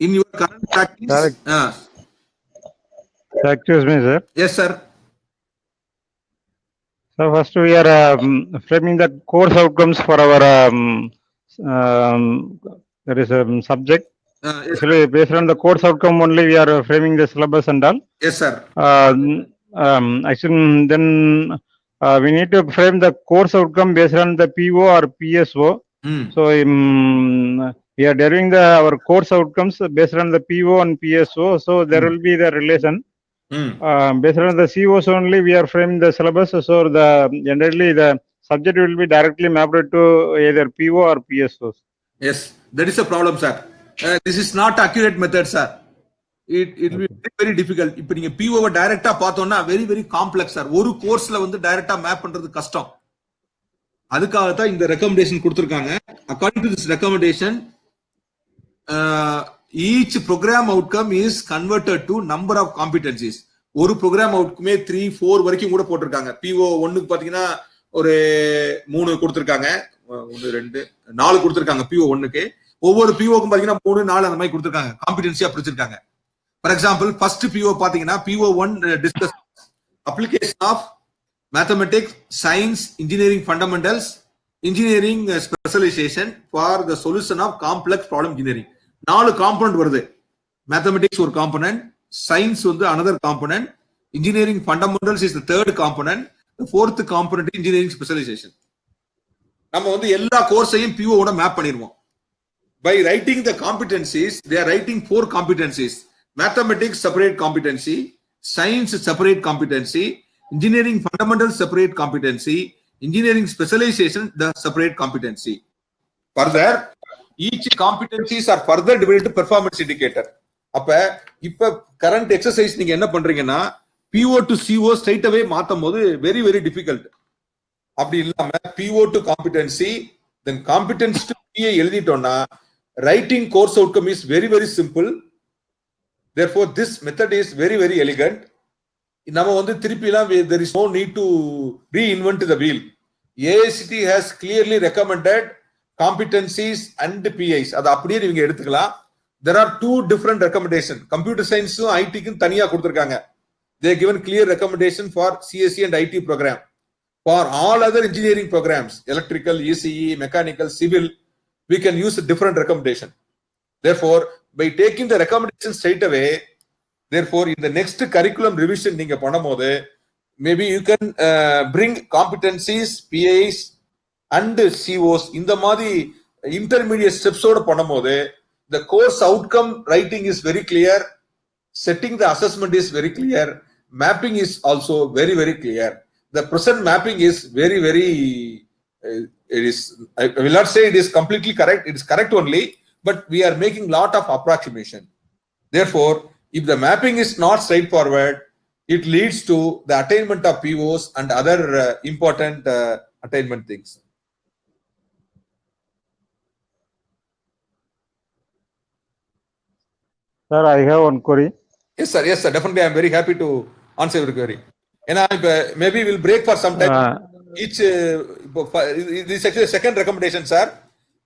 In your current practice. Excuse me, sir. Yes, sir. So first we are framing the course outcomes for our there is a subject. Yes, Actually, based on the course outcome only, we are framing the syllabus and all. yes, sir. Actually, then we need to frame the course outcome based on the PO or PSO. So we are deriving our course outcomes based on the PO and PSO. So there will be the relation. Based on the COs only, we are framing the syllabus. So the generally the subject will be directly mapped to either PO or PSOs. Yes, that is a problem, sir. This is not accurate method, sir. It will be very difficult. இப்போ நீங்க PO வை டைரக்டா பார்த்தோம்னா very complex, sir. ஒரு கோர்ஸ்ல வந்து டைரக்டா map பண்றது கஷ்டம். அதுக்காக தான் இந்த ரெக்கமெண்டேஷன் கொடுத்திருக்காங்க. According to this recommendation, each program outcome is converted to number of competencies. ஒரு program outcome 3-4 வரைக்கும் கூட போட்டிருக்காங்க. PO 1க்கு பாத்தீங்கன்னா ஒரு 3 கொடுத்திருக்காங்க. 1 2 4 கொடுத்திருக்காங்க PO 1க்கு. ஒவ்வொரு POக்கும் பாத்தீங்கன்னா 3 4 அந்த மாதிரி கொடுத்திருக்காங்க. காம்பிடன்சியா பிரிச்சிருக்காங்க. For example, first PO பாத்தீங்கன்னா PO1 discuss application of mathematics, science, engineering fundamentals, engineering specialization for the solution of complex problem engineering. 4 component வருது. மேத்தமெட்டிக்ஸ் ஒரு காம்பனன்ட், சயின்ஸ் வந்து another component, engineering fundamentals is the third component, the fourth component engineering specialization. நம்ம வந்து எல்லா கோர்ஸையும் PO ஓட map பண்ணிடுவோம். By writing the competencies, they are writing 4 competencies. Mathematics separate competency, science separate competency, engineering fundamentals separate competency, engineering specialization the separate competency. Further, each competencies are further divided to performance indicator. அப்ப இப்ப current exercise நீங்க என்ன பண்றீங்கன்னா PO to CO straight away மாத்தும் போது very difficult. அப்படி இல்லாம PO to competency, then competence to PA எழுதிட்டோம்னா writing course outcome is very very simple. Therefore this method is very very elegant. நம்ம வந்து திருப்பிலாம் there is no need to reinvent the wheel. AICT has clearly recommended competencies and PIs. அது அப்படியே நீங்க எடுத்துக்கலாம். There are two different recommendations. Computer science IT க்கும் தனியா கொடுத்திருக்காங்க. They have given clear recommendation for CSE and IT program. For all other engineering programs, electrical, ECE, mechanical, civil, we can use a different recommendation. Therefore, by taking the recommendation straight away, therefore, in the next curriculum revision, நீங்க பண்ணும்போது maybe you can bring competencies, PAs and COs இந்த மாதிரி intermediate steps ஓட பண்ணும்போது the course outcome writing is very clear, setting the assessment is very clear, mapping is also very very clear. The present mapping is very very it is, I will not say it is completely correct, it is correct only, but we are making lot of approximation. Therefore, if the mapping is not straightforward, it leads to the attainment of POs and other important attainment things. Sir, I have one query. Yes sir, definitely I am very happy to answer your query. And maybe we'll break for some time. Each this is actually second recommendation, sir.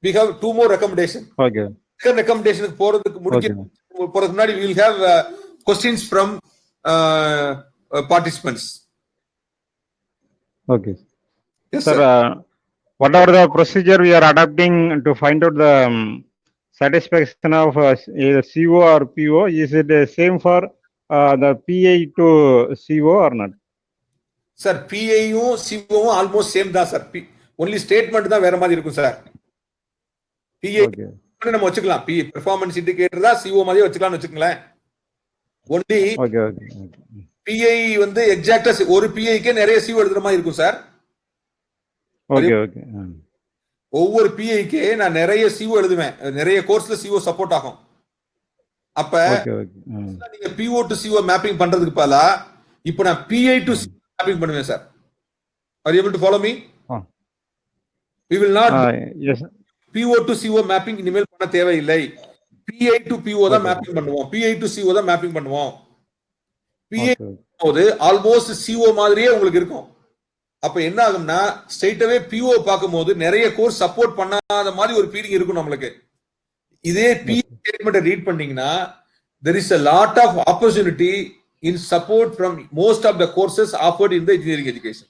We have two more recommendations. Okay. Second recommendation போறதுக்கு முன்னாடி we will have questions from participants. Okay. Yes Sir, sir. whatever the procedure we are adopting to find out the satisfaction of either CO or PO, is it the same for the PA to CO or not? Sir, PAயும் COவும் almost same தான் sir. Only statement தான் வேற மாதிரி இருக்கும் sir. PA Okay. நம்ம வச்சுக்கலாம். Performance indicator தான் CO மாதிரியே வச்சுக்கலாம்னு வச்சுக்கங்களேன். Only Okay. Okay. PI வந்து எக்ஸாக்ட்டா ஒரு PIக்கே நிறைய CO எழுதுற மாதிரி இருக்கும் சார். Okay. Okay. ஒவ்வொரு PIக்கே நான் நிறைய CO எழுதுவேன். நிறைய கோர்ஸ்ல CO சப்போர்ட் ஆகும். அப்ப Okay. Okay. நீங்க PO to CO மேப்பிங் பண்றதுக்கு பதிலா இப்போ நான் PI to CO மேப்பிங் பண்ணுவேன் sir. Are you able to follow me? We will not Yes. PO to CO mapping இனிமேல் பண்ண தேவையில்லை. PI to PO தான் மேப்பிங் பண்ணுவோம். PI to CO தான் மேப்பிங் பண்ணுவோம். PI போது ஆல்மோஸ்ட் CO மாதிரியே உங்களுக்கு இருக்கும். அப்ப என்ன ஆகும்னா ஸ்ட்ரைட்டாவே PO பார்க்கும்போது நிறைய கோர்ஸ் சப்போர்ட் பண்ணாத மாதிரி ஒரு ஃபீலிங் இருக்கும் நம்மளுக்கு. இதே PI ஸ்டேட்மென்ட் ரீட் பண்ணீங்கன்னா there is a lot of opportunity in support from most of the courses offered in the engineering education.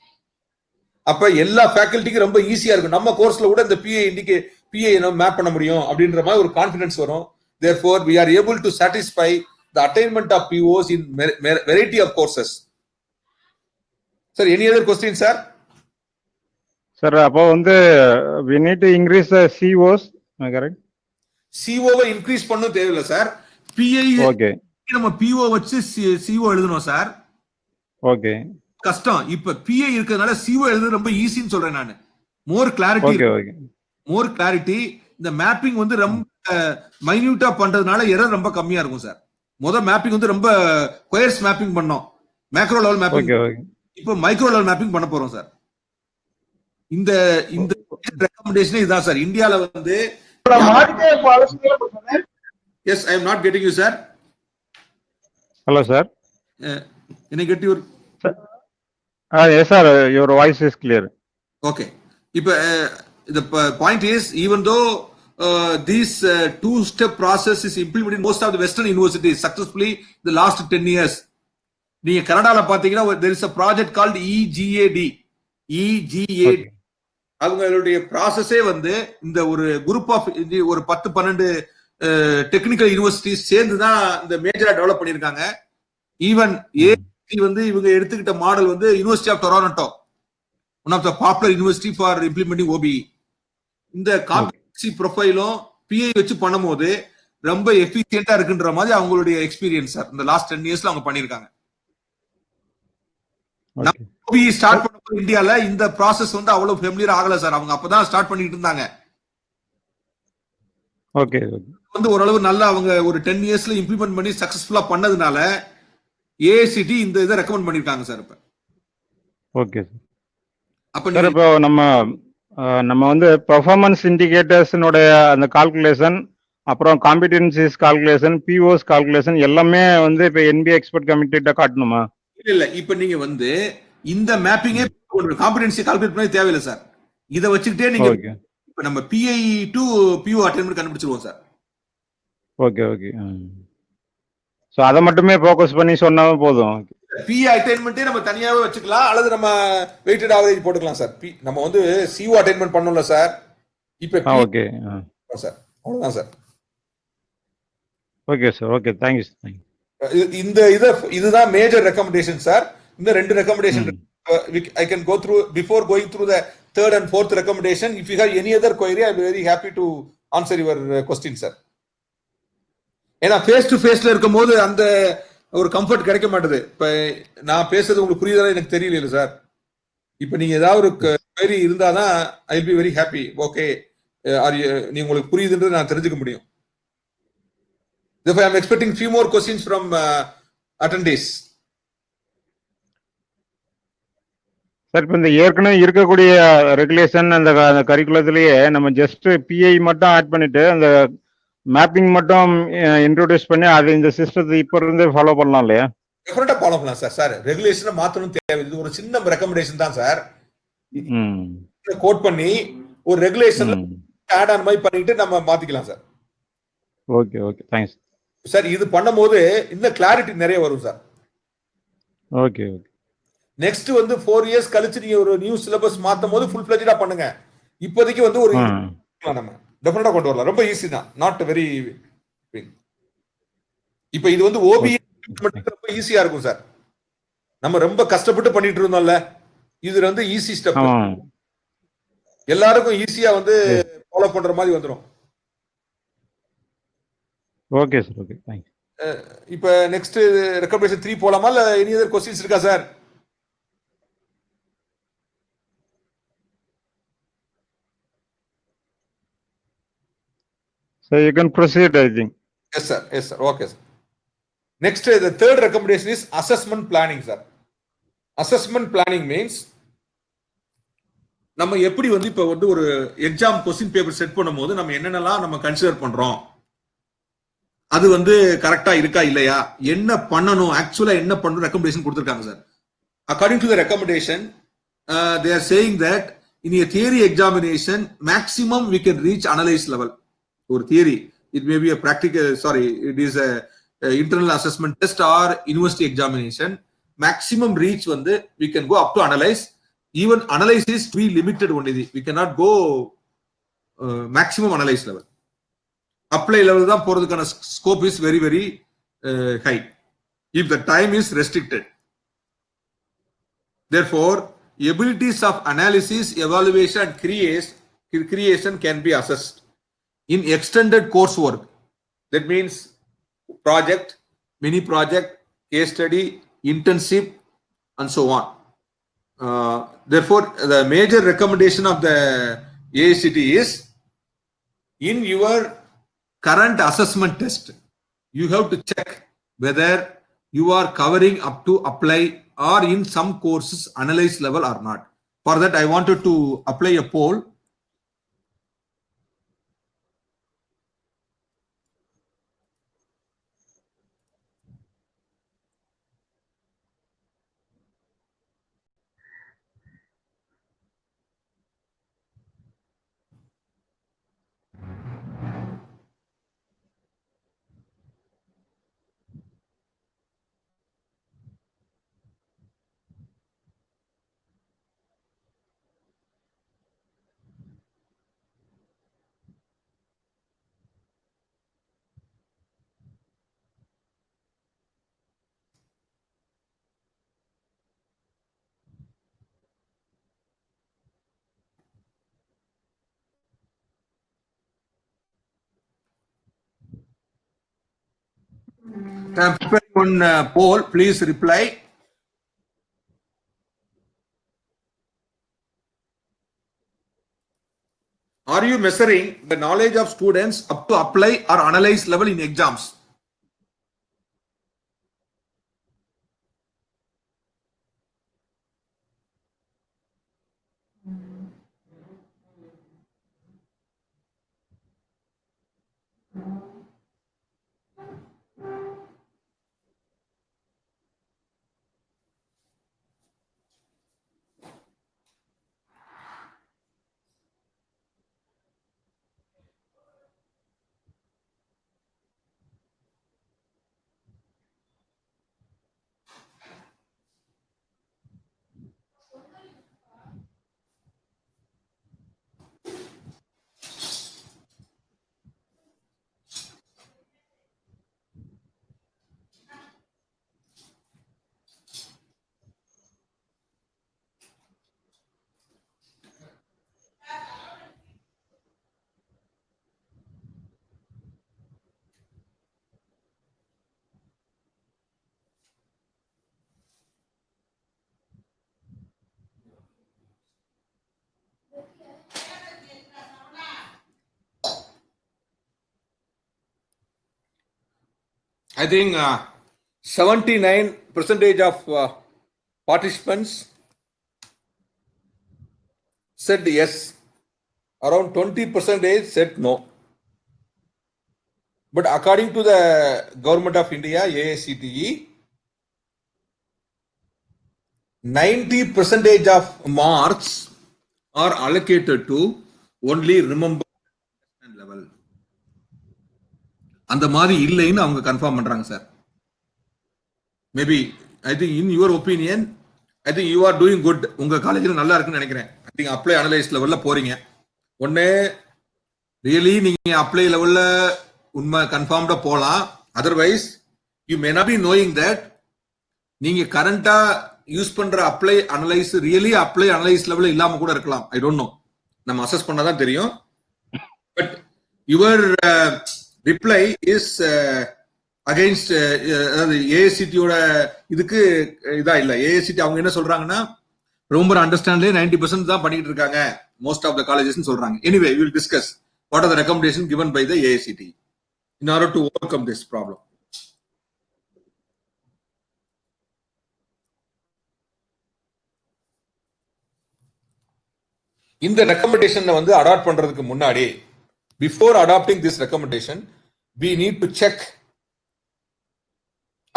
அப்ப எல்லா ஃபேக்கல்ட்டிக்கு ரொம்ப ஈஸியா இருக்கும். நம்ம கோர்ஸ்ல கூட இந்த PI நம்ம மேப் பண்ண முடியும் அப்படின்ற மாதிரி ஒரு கான்ஃபிடன்ஸ் வரும். Therefore, we are able to satisfy the attainment of POs in variety of courses. Sir, any other question, sir? Sir, அப்போ வந்து we need to increase the COs, correct? CO-வை இன்க்ரீஸ் பண்ண தேவையில்லை சார். PI Okay. நம்ம PO வச்சு CO எழுதணும் sir. Okay. கஷ்டம். இப்ப PI இருக்கிறதுனால CO எழுதுறது ரொம்ப ஈஸின்னு சொல்றேன் நான். மோர் கிளாரிட்டி. Okay. Okay. மோர் கிளாரிட்டி. இந்த மேப்பிங் வந்து ரொம்ப மைன்யூட்டா பண்றதுனால எரர் ரொம்ப கம்மியா இருக்கும் சார். மேப்பிங் வந்து ரொம்ப கொயர்ஸ் மேப்பிங் பண்ணோம். Macro level mapping. Okay. Okay. இப்போ மைக்ரோ லெவல் மேப்பிங் பண்ண போறோம் சார். இந்த ரெக்கமெண்டேஷன் இதான் சார். இந்தியால வந்து yes I am not getting you sir. Hello, sir. Can I get your Yes, sir. Your voice is clear. okay. இப்போ the point is, even though this two-step process is implemented in most of the Western universities successfully the last 10 years. நீங்க கனடால பாத்தீங்கன்னா there is a project called EGAD. அவங்களுடைய ப்ராசஸே வந்து இந்த ஒரு group of ஒரு 10-12 technical universities சேர்ந்து தான் இந்த மேஜரா டெவலப் பண்ணிருக்காங்க. ஈவன் வந்து இவங்க எடுத்துக்கிட்ட மாடல் வந்து university of Toronto, one of the popular university for implementing OBE. இந்த காம்படன்சி ப்ரொஃபைலும் PI வச்சு பண்ணும்போது ரொம்ப எஃபிஷியன்டா இருக்குன்ற மாதிரி அவங்களுடைய எக்ஸ்பீரியன்ஸ் சார். இந்த லாஸ்ட் 10 இயர்ஸ்ல அவங்க பண்ணிருக்காங்க. OBE ஸ்டார்ட் பண்ணப்போ இந்தியால இந்த ப்ராசஸ் வந்து அவ்வளவு ஃபெமிலியர் ஆகல சார். அவங்க அப்பதான் ஸ்டார்ட் பண்ணிட்டு இருந்தாங்க. Okay. வந்து ஓரளவு நல்லா அவங்க ஒரு 10 இயர்ஸ்ல இம்ப்ளிமெண்ட் பண்ணி சக்சஸ்ஃபுல்லா பண்ணதுனால AICT இந்த இதை ரெக்கமெண்ட் பண்ணிருக்காங்க சார். இப்ப Okay. அப்ப சார் நீங்க இப்போ நம்ம வந்து பெர்ஃபார்மன்ஸ் இண்டிகேட்டர்ஸ்னுடைய அந்த கால்குலேஷன், அப்புறம் காம்பிடன்சிஸ் கால்குலேஷன், பிஓஸ் கால்குலேஷன் எல்லாமே வந்து இப்போ என்பிஏ எக்ஸ்பர்ட் கமிட்டிட்ட காட்டணுமா? இல்ல இப்ப நீங்க வந்து இந்த மேப்பிங்கே காம்பிடன்சி கால்குலேட் பண்ண தேவையில்லை சார். இதை வச்சுக்கிட்டே நீங்க ஓகே இப்ப நம்ம பிஐ டு பிஓ அட்டைன்மெண்ட் கண்டுபிடிச்சிருவோம் சார். Okay okay. ஸோ அதை மட்டுமே ஃபோக்கஸ் பண்ணி சொன்னாலும் போதும். பிஏ அட்டைன்மெண்ட்டே நம்ம தனியாவே வச்சுக்கலாம், அல்லது நம்ம வெயிட்டட் ஆவரேஜ் போட்டுக்கலாம் சார். நம்ம வந்து சிஓ அட்டைன்மெண்ட் பண்ணோம்ல சார், இப்ப ஓகே சார் அவ்வளவுதான் sir. Okay sir. Okay, thank you sir. இந்த இதுதான் மேஜர் ரெக்கமெண்டேஷன் சார். இந்த ரெண்டு recommendation I can go through before going through the third and fourth recommendation. If you have any other query, I am very happy to answer your question, sir. ஏன்னா face to ஃபேஸ்ல இருக்கும் போது அந்த ஒரு comfort கிடைக்க மாட்டேது. இப்ப நான் பேசுறது உங்களுக்கு புரியுதா எனக்கு தெரியல சார். இப்ப நீங்க ஏதாவது ஒரு query இருந்தாதான் I will be very happy. Okay, நீ உங்களுக்கு புரியுதுன்றது நான் தெரிஞ்சுக்க முடியும். Therefore, I am expecting few more questions from attendees. Sir இப்போ இந்த ஏற்கனவே இருக்கக்கூடிய ரெகுலேஷன் அந்த கரிக்குலத்திலேயே நம்ம ஜஸ்ட் பிஐ மட்டும் ஆட் பண்ணிட்டு அந்த மேப்பிங் மட்டும் இன்ட்ரோடியூஸ் பண்ணி அது இந்த சிஸ்டத்தை இப்போ இருந்தே ஃபாலோ பண்ணலாம் இல்லையா? டெஃபினட்டா ஃபாலோ பண்ணலாம் சார். சார் ரெகுலேஷனை மாத்தணும் தேவை, இது ஒரு சின்ன ரெக்கமெண்டேஷன் தான் சார். கோட் பண்ணி ஒரு ரெகுலேஷன் ஆட் ஆன் மாதிரி பண்ணிட்டு நம்ம மாத்திக்கலாம் sir. Okay okay, thanks sir. இது பண்ணும்போது இன்னும் கிளாரிட்டி நிறைய வரும் சார். Okay okay. நெக்ஸ்ட் வந்து 4 இயர்ஸ் கழிச்சு நீங்க ஒரு நியூ சிலபஸ் மாத்தும் போது ஃபுல் ஃபிளெஜ்டா பண்ணுங்க. இப்போதைக்கு வந்து ஒரு நம்ம டெஃபினட்டா கொண்டு வரலாம், ரொம்ப ஈஸி தான், நாட் வெரி. இப்போ இது வந்து ஓபி ரொம்ப ஈஸியா இருக்கும் சார். நம்ம ரொம்ப கஷ்டப்பட்டு பண்ணிட்டு இருந்தோம்ல, இது வந்து ஈஸி ஸ்டெப், எல்லாருக்கும் ஈஸியா வந்து ஃபாலோ பண்ற மாதிரி வந்துடும். Okay sir. Okay, thanks. இப்போ நெக்ஸ்ட் ரெக்கமெண்டேஷன் 3 போலாமா, இல்ல எனி அதர் क्वेश्चंस இருக்கா sir? So you can proceed, I think. Yes sir, yes sir, okay sir. Next, the third recommendation is assessment planning, sir. Assessment planning means நம்ம எப்படி வந்து இப்ப வந்து ஒரு எக்ஸாம் கொஸ்டின் பேப்பர் செட் பண்ணும்போது நம்ம என்னென்னலாம் நம்ம கன்சிடர் பண்றோம், அது வந்து கரெக்டா இருக்கா இல்லையா, என்ன பண்ணணும், ஆக்சுவலா என்ன பண்ணணும் ரெக்கமெண்டேஷன் கொடுத்திருக்காங்க sir. According to the recommendation they are saying that in a theory examination maximum we can reach analyze level. ஒரு theory, it may be a practical, sorry, it is a internal assessment test or university examination, maximum reach வந்து we can go up to analyze. Even analyze is to be limited only, we cannot go maximum analyze level. Apply level தான் போறதுக்கான scope is very very high if the time is restricted. Therefore, abilities of analysis, evaluation and creation can be assessed in extended coursework. That means project, mini project, case study, internship and so on. Therefore, the major recommendation of the AICT is, in your current assessment test, you have to check whether you are covering up to apply or in some courses analyze level or not. For that, I wanted to apply a poll. I am preparing one poll. Please reply. Are you measuring the knowledge of students up to apply or analyze level in exams? I think 79% of participants said yes. Around 20% said no. But according to the Government of India, AICTE, 90% of marks are allocated to only remember level. அந்த மாதிரி இல்லைன்னு அவங்க confirm பண்றாங்க sir. Maybe I think in your opinion I think you are doing good. உங்க காலேஜ்ல நல்லா இருக்குன்னு நினைக்கிறேன். ஐ திங்க் அப்ளை அனலைஸ் லெவல்ல போறீங்க. ஒன்னு ரியலி நீங்க அப்ளை லெவல்ல உண்மை கன்ஃபார்ம்டா போலாம். Otherwise you may not be knowing that நீங்க கரண்டா யூஸ் பண்ற apply analyse really apply analyse லெவல்ல இல்லாம கூட இருக்கலாம். I don't know. நம்ம அசஸ் பண்ணாதான் தெரியும். But your reply is against அதாவது ஏஐசிடியோட இதுக்கு இதா இல்ல. ஏஐசிடி அவங்க என்ன சொல்றாங்கன்னா ரொம்ப அண்டர்ஸ்டாண்ட்லேயே 90% தான் பண்ணிட்டு இருக்காங்க மோஸ்ட் ஆஃப் த காலேஜஸ் சொல்றாங்க. Anyway will discuss what are the recommendation given by the AICTE in order to overcome this problem. இந்த ரெக்கமெண்டேஷன் வந்து அடாப்ட் பண்றதுக்கு முன்னாடி before adopting this recommendation we need to check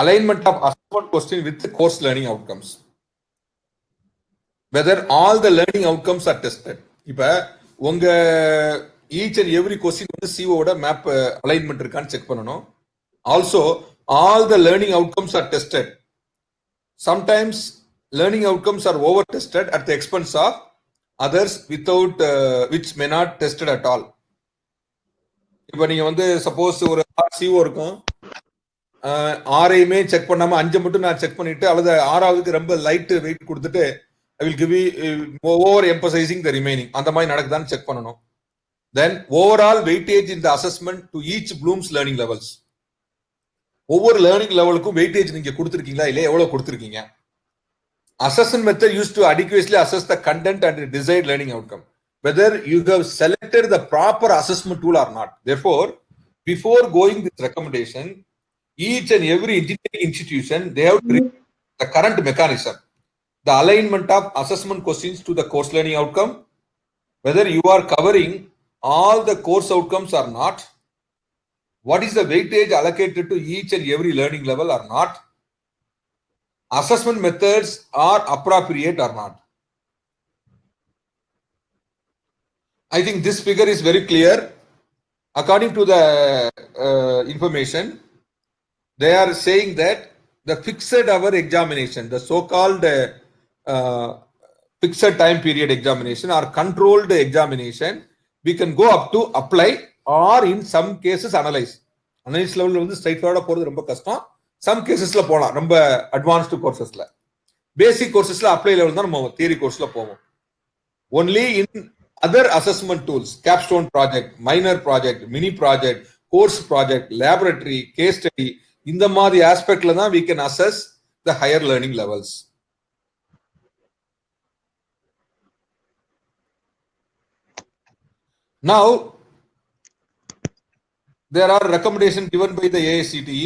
alignment of assessment question with the course learning outcomes, whether all the learning outcomes are tested. இப்ப உங்க each and every question வந்து CO ஓட map alignment இருக்கான்னு check பண்ணணும். also all the learning outcomes are tested. sometimes learning outcomes are over tested at the expense of others without which may not tested at all. இப்ப நீங்க வந்து suppose ஒரு CO இருக்கும், ஆறையுமே check பண்ணாம 5 மட்டும் நான் செக் பண்ணிட்டு அல்லது 6வதுக்கு ரொம்ப லைட் வெயிட் கொடுத்துட்டு I will give over emphasising the remaining அந்த மாதிரி நடக்குதான்னு செக் பண்ணணும். Then overall weightage in the assessment to each Bloom's learning levels. ஒவ்வொரு லேர்னிங் லெவலுக்கும் வெயிட்டேஜ் நீங்க கொடுத்துருக்கீங்களா இல்லையா, எவ்வளவு கொடுத்துருக்கீங்க. Assessment method use to adequately assess the content and desired learning outcome, whether you have selected the proper assessment tool or not. Therefore, before going this recommendation, each and every engineering institution, they have to review the current mechanism, the alignment of assessment questions to the course learning outcome, whether you are covering all the course outcomes or not, what is the weightage allocated to each and every learning level or not, assessment methods are appropriate or not. I think this figure is very clear. According to the information, they are saying that the fixed hour examination, the so-called fixed time period examination or controlled examination, we can go up to apply or in some cases analyze. Analyze level வந்து straightforward போறது ரொம்ப கஷ்டம். Some casesல போலாம், ரொம்ப advanced coursesல. Basic coursesல apply level தான் நம்ம theory courseல போவோம். Only in other assessment tools, capstone project, minor project, mini project, course project, laboratory, case study, இந்த மாதிரி aspectல தான் we can assess the higher learning levels. Now, there are recommendations given by the AICTE.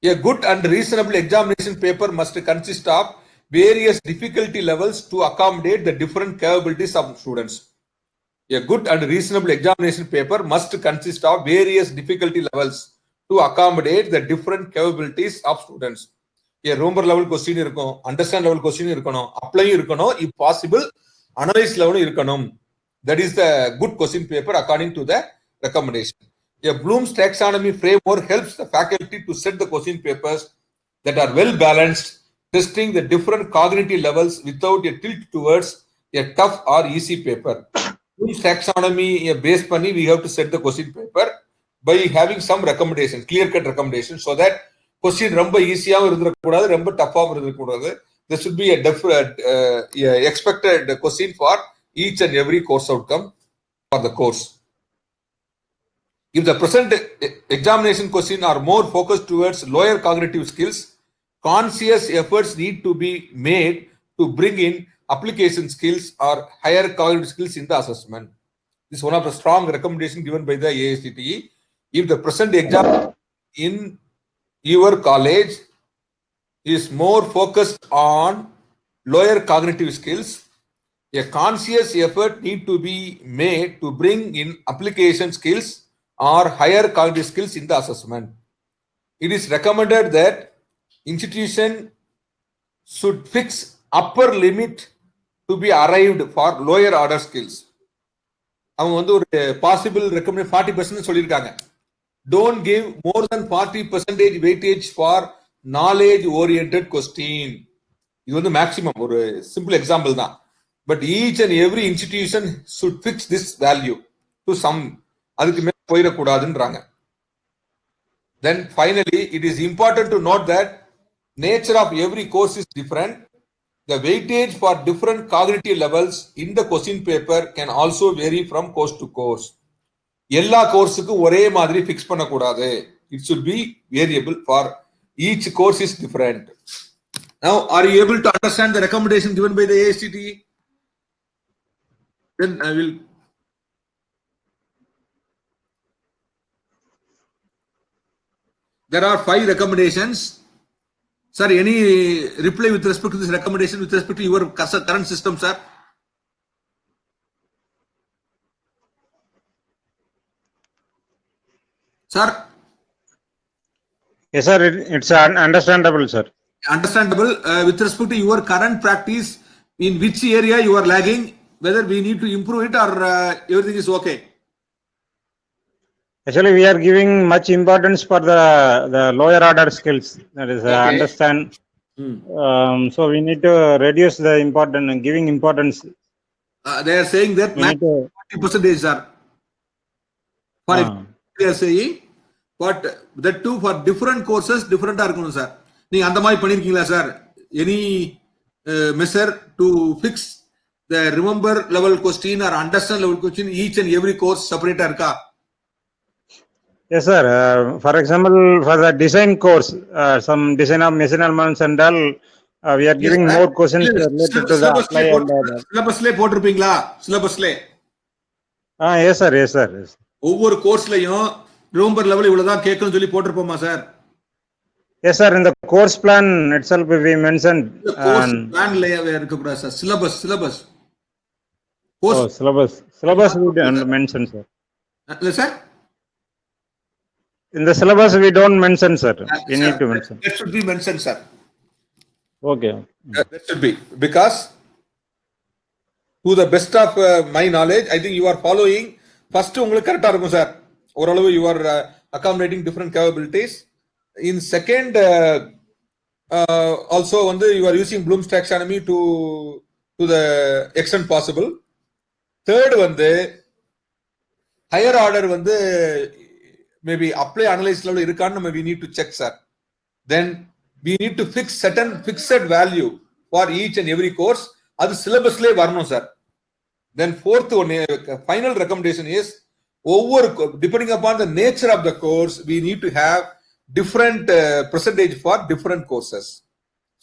A good and reasonable examination paper must consist of various difficulty levels to accommodate the different capabilities of students. A good and reasonable examination paper must consist of various difficulty levels to accommodate the different capabilities of students. A Romer level question இருக்கும், understand level question இருக்கணும், apply இருக்கணும், if possible analyze level இருக்கணும். That is the good question paper according to the recommendation. A Bloom's taxonomy framework helps the faculty to set the question papers that are well balanced, testing the different cognitive levels without a tilt towards a tough or easy paper. Bloom's taxonomy based பண்ணி we have to set the question paper by having some recommendations, clear cut recommendations, so that question ரொம்ப ஈஸியாவும் இருந்திருக்கக்கூடாது, ரொம்ப டஃபாகவும் இருந்திருக்கக்கூடாது. There should be a expected question for each and every course outcome for the course. If the present examination question are more focused towards lower cognitive skills, conscious efforts need to be made to bring in application skills or higher cognitive skills in the assessment. This is one of the strong recommendations given by the AICTE. If the present exam your college is more focused on lower cognitive skills, a conscious effort need to be made to bring in application skills or higher cognitive skills in the assessment. It is recommended that institution should fix upper limit to be arrived for lower order skills. அவங்க வந்து ஒரு possible recommend 40% சொல்லியிருக்காங்க. Don't give more than 40% weightage for knowledge oriented question. இது வந்து maximum ஒரு simple example தான். But each and every institution should fix this value to some. அதுக்கு மேல போயிடக்கூடாதுன்றாங்க. Then finally, it is important to note that nature of every course is different. The weightage for different cognitive levels in the question paper can also vary from course to course. எல்லா கோர்ஸுக்கு ஒரே மாதிரி fix பண்ணக்கூடாது. It should be variable for each course is different. Now, are you able to understand the recommendation given by the AICTE? Then I will. There are 5 recommendations. Sir, any reply with respect to this recommendation with respect to your current system, sir? Sir? Yes, sir. It's understandable, sir. Understandable. With respect to your current practice, in which area you are lagging, whether we need to improve it or everything is okay? Actually, we are giving much importance for the lower order skills. That is, Okay. understand. So we need to reduce the giving importance. They are saying that We need to, 40%, sir. For Ah. example, they are saying, but that too for different courses, different இருக்கணும் sir. நீங்க அந்த மாதிரி பண்ணிருக்கீங்களா sir? Any measure to fix the remember level question or understand level question each and every course separate இருக்கா? yes, sir. For example, for the design course, some design of machine elements and all, we are giving Yes, sir. more questions related to the apply and all. சிலபஸ்ல போட்டிருப்பீங்களா? சிலபஸ்ல Yes, sir. Yes, sir. Yes. ஒவ்வொரு கோர்ஸ்லயும் remember level இவ்வளவுதான் கேட்கணும்னு சொல்லி போட்டிருப்போமா sir? Yes, sir. In the course plan itself, we mentioned. Course பிளான்ல இருக்க கூடாது sir. Syllabus course Oh, syllabus we don't mention, sir. இல்ல sir? In the syllabus we don't mention, sir. We need to mention. That should be mentioned, sir. Okay. That should be, because to the best of my knowledge, I think you are following. First, உங்களுக்கு கரெக்டா இருக்கும் sir. ஓரளவு you are accommodating different capabilities. In second, also வந்து you are using Bloom's taxonomy to the extent possible. Third வந்து higher order வந்து maybe apply analyze level இருக்கான்னு we need to check, sir. Then we need to fix certain fixed value for each and every course. அது syllabusலயே வரணும் sir. Then fourth one, final recommendation is depending upon the nature of the course, we need to have different percentage for different courses,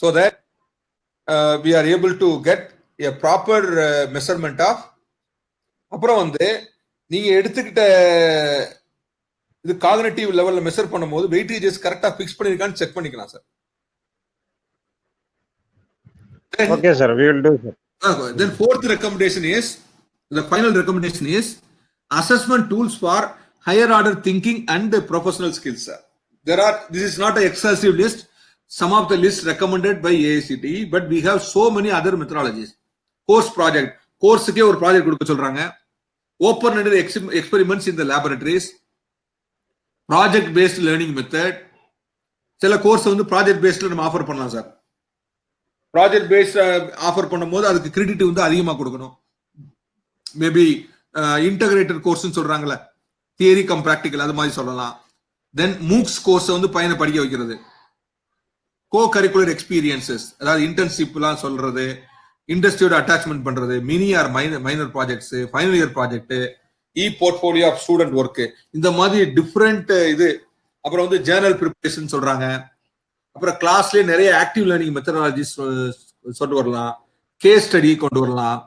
so that we are able to get a proper measurement of. அப்புறம் வந்து நீங்க எடுத்துக்கிட்ட இது cognitive லெவல்ல measure பண்ணும்போது weightages கரெக்டா fix பண்ணிருக்கான்னு check பண்ணிக்கலாம் sir. Okay, sir. We will do, sir. Then fourth recommendation is, the final recommendation is assessment tools for higher order thinking and the professional skills, sir. This is not an excessive list. Some of the lists recommended by AICTE, but we have so many other methodologies. Course project, கோர்ஸுக்கே ஒரு project கொடுக்க சொல்றாங்க. Open ended experiments in the laboratories, project based learning method. சில course வந்து project பேஸ்ட்ல நம்ம offer பண்ணலாம் sir. Project paste offer பண்ணும்போது அதுக்கு credit வந்து அதிகமா கொடுக்கணும். மேபி இன்டகிரேட்டட் கோர்ஸ்னு சொல்றாங்கல்ல, தியரி கம் பிராக்டிகல், அது மாதிரி சொல்லலாம். தென் மூக்ஸ் கோர்ஸ் வந்து பையனை படிக்க வைக்கிறது. கோ கரிக்குலர் எக்ஸ்பீரியன்சஸ், அதாவது இன்டர்ன்ஷிப்லாம் சொல்றது, இண்டஸ்ட்ரியோட அட்டாச்மெண்ட் பண்றது, mini or minor projects, final year project, e portfolio of student work, இந்த மாதிரி டிஃப்ரெண்ட் இது. அப்புறம் வந்து ஜேர்னல் ப்ரிப்பரேஷன் சொல்றாங்க. அப்புறம் கிளாஸ்லயே நிறைய ஆக்டிவ் லேர்னிங் மெத்தடாலஜிஸ் சொல்லிட்டு வரலாம், கேஸ் ஸ்டடி கொண்டு வரலாம்,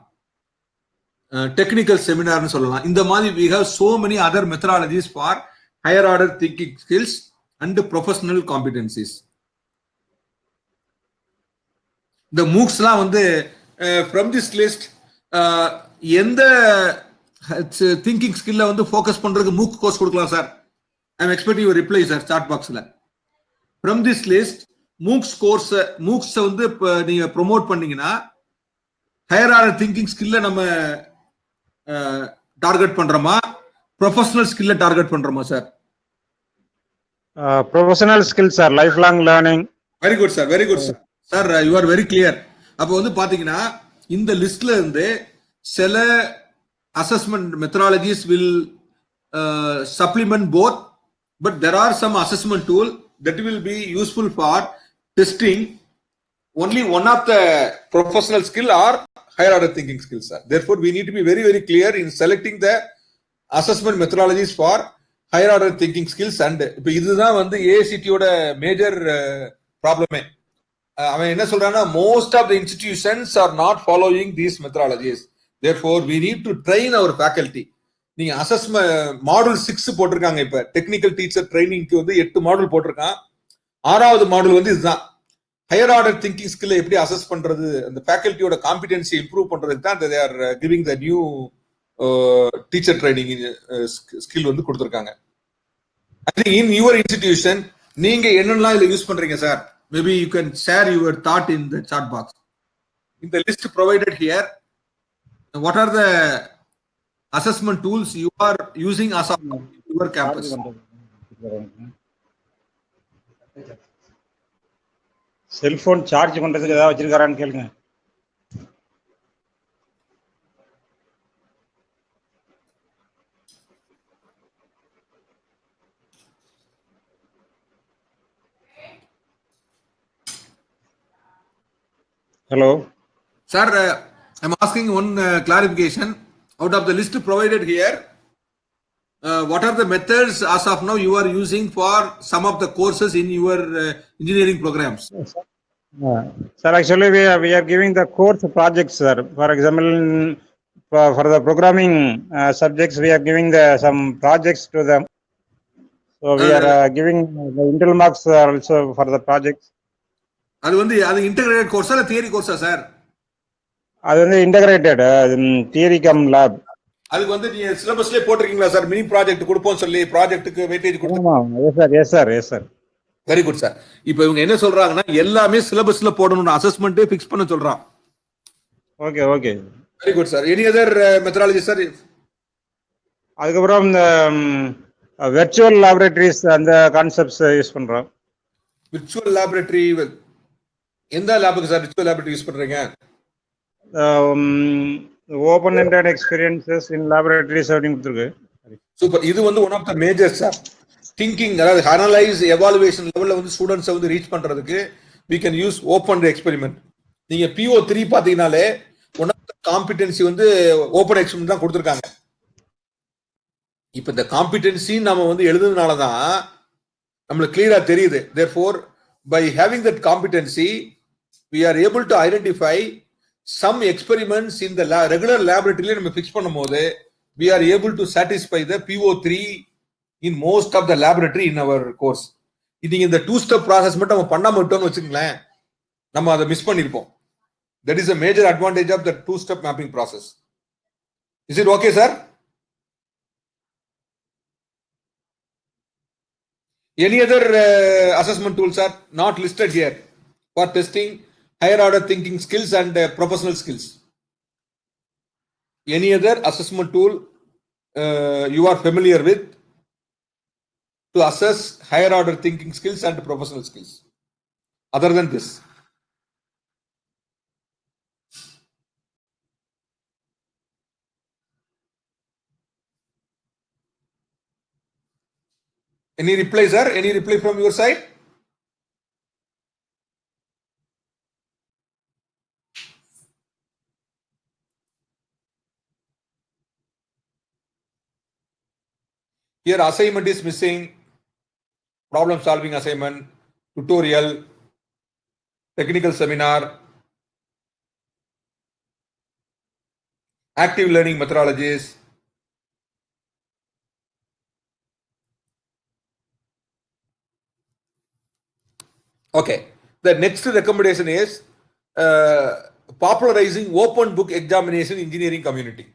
டெக்னிக்கல் செமினார்னு சொல்லலாம். இந்த மாதிரி we have so many other methodologies for higher order thinking skills. and professional competencies. The MOOCs-லாம் வந்து from this list எந்த திங்கிங் ஸ்கில்ல வந்து ஃபோக்கஸ் பண்றதுக்கு MOOC கோர்ஸ் கொடுக்கலாம் sir? I am expecting your reply sir chat பாக்ஸ்ல. from this list MOOCs வந்து நீங்க promote பண்ணீங்கன்னா ஹையர் ஆர்டர் திங்கிங் ஸ்கில்ல நம்ம டார்கெட் பண்றோமா, ப்ரொஃபஷனல் ஸ்கில்ல டார்கெட் பண்றோமா sir? Professional skills are lifelong learning. Very good sir, very good sir. Sir you are very clear. அப்போ வந்து பாத்தீங்கன்னா இந்த லிஸ்ட்ல இருந்து சில assessment methodologies will supplement both, but there are some assessment tool that will be useful for testing only one of the professional skill or higher order thinking skills, sir. Therefore we need to be very very clear in selecting the assessment methodologies for higher order thinking skills. And இப்போ இதுதான் வந்து AICTE ஓட major ப்ராப்ளமே. அவன் என்ன சொல்றான்னா, most of the institutions are not following these methodologies. Therefore we need to train our faculty. நீங்க assessment model 6 போட்டிருக்காங்க. இப்ப டெக்னிக்கல் டீச்சர் ட்ரைனிங்க்கு வந்து 8 மாடல் போட்டிருக்கான். 6வது மாடல் வந்து இதுதான், ஹையர் ஆர்டர் திங்கிங் ஸ்கில்ல எப்படி அசஸ் பண்றது, அந்த ஃபேக்கல்ட்டியோட காம்பிடன்சி இம்ப்ரூவ் பண்றதுக்கு தான் they are giving the new teacher training skill வந்து கொடுத்திருக்காங்க. I think in your institution நீங்க என்னெல்லாம் இதுல யூஸ் பண்றீங்க sir? Maybe you can share your thought in the chat box. In the list provided here, what are the assessment tools you are using as of your campus? Cellphone charge பண்றதுக்கு ஏதாவது வச்சிருக்காரான்னு கேளுங்க. Hello. Sir, I'm asking one clarification. Out of the list provided here, what are the methods as of now you are using for some of the courses in your engineering programs? Sir, actually we are giving the course projects, sir. For example, for the programming subjects, we are giving some projects to them. So we are giving the internal marks also for the projects. அது வந்து அது integrated கோர்ஸா இல்ல theory கோர்ஸா sir? அது வந்து integrated theory come lab. அதுக்கு வந்து நீங்க சிலபஸ்லயே போட்டுருக்கீங்களா sir? Mini project கொடுப்போம் சொல்லி ப்ராஜெக்ட்டுக்கு வெயிட்டேஜ் கொடுத்து. Yes sir. Very good sir. இப்போ இவங்க என்ன சொல்றாங்கன்னா, எல்லாமே சிலபஸ்ல போடணும், அசஸ்மென்ட்டே ஃபிக்ஸ் பண்ண சொல்றான். Okay. Very good sir. Any other methodology sir? அதுக்கப்புறம் இந்த வெர்ச்சுவல் லேபரேட்டரிஸ் அந்த கான்செப்ட்ஸ் யூஸ் பண்றோம். விர்ச்சுவல் லேபரேட்டரி எந்த லேபுக்கு சார் விர்ச்சுவல் லேபரேட்டரி யூஸ் பண்றீங்க? open-ended experiences in laboratories அப்படின்னு கொடுத்துருக்கு. சூப்பர். இது வந்து one of the major sir thinking, அதாவது அனலைஸ் எவாலுவேஷன் லெவல்ல வந்து ஸ்டூடெண்ட்ஸை வந்து ரீச் பண்றதுக்கு we can use open experiment. நீங்க PO3 பாத்தீங்கனாலே ஒன் ஆஃப் த காம்பிடன்சி வந்து ஓபன் எக்ஸ்பெரிமெண்ட் தான் கொடுத்திருக்காங்க. இப்போ இந்த காம்பிடன்சி நம்ம வந்து எழுதுனதுனால தான் நம்மளுக்கு கிளியரா தெரியுது. therefore by having that competency we are able to identify some experiments in the regular laboratory நம்ம fix பண்ணும்போது we are able to satisfy the PO3 in most of the laboratory in our course. இது இந்த 2 step process மட்டும் நம்ம பண்ணாம விட்டோம்னு வச்சுக்கங்களேன், நம்ம அதை மிஸ் பண்ணிருப்போம். that is a major advantage of the 2 step mapping process. Is it okay sir? Any other assessment tools are not listed here for testing higher order thinking skills and professional skills? Any other assessment tool you are familiar with to assess higher order thinking skills and professional skills other than this? Any reply sir? Any reply from your side? Here assignment is missing, problem solving assignment, tutorial, technical seminar, active learning methodologies. Okay. The next recommendation is popularizing open book examination engineering community.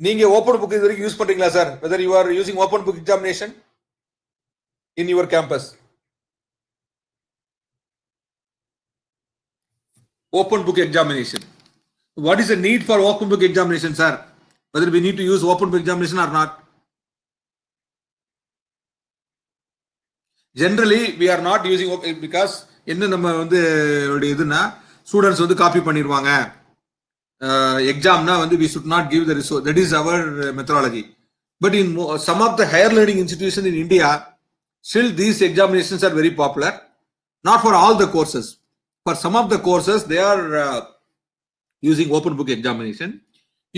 நீங்க open book இது வரைக்கும் use பண்றீங்களா sir? Whether you are using open book examination in your campus? Open book examination. What is the need for open book examination, sir? Whether we need to use open book examination or not? Generally, we are not using because என்ன நம்ம வந்து இதுனா students வந்து copy பண்ணிடுவாங்க. Examனா வந்து we should not give the resource. That is our methodology. But in some of the higher learning institutions in India, still these examinations are very popular. Not for all the courses. For some of the courses, they are using open book examination.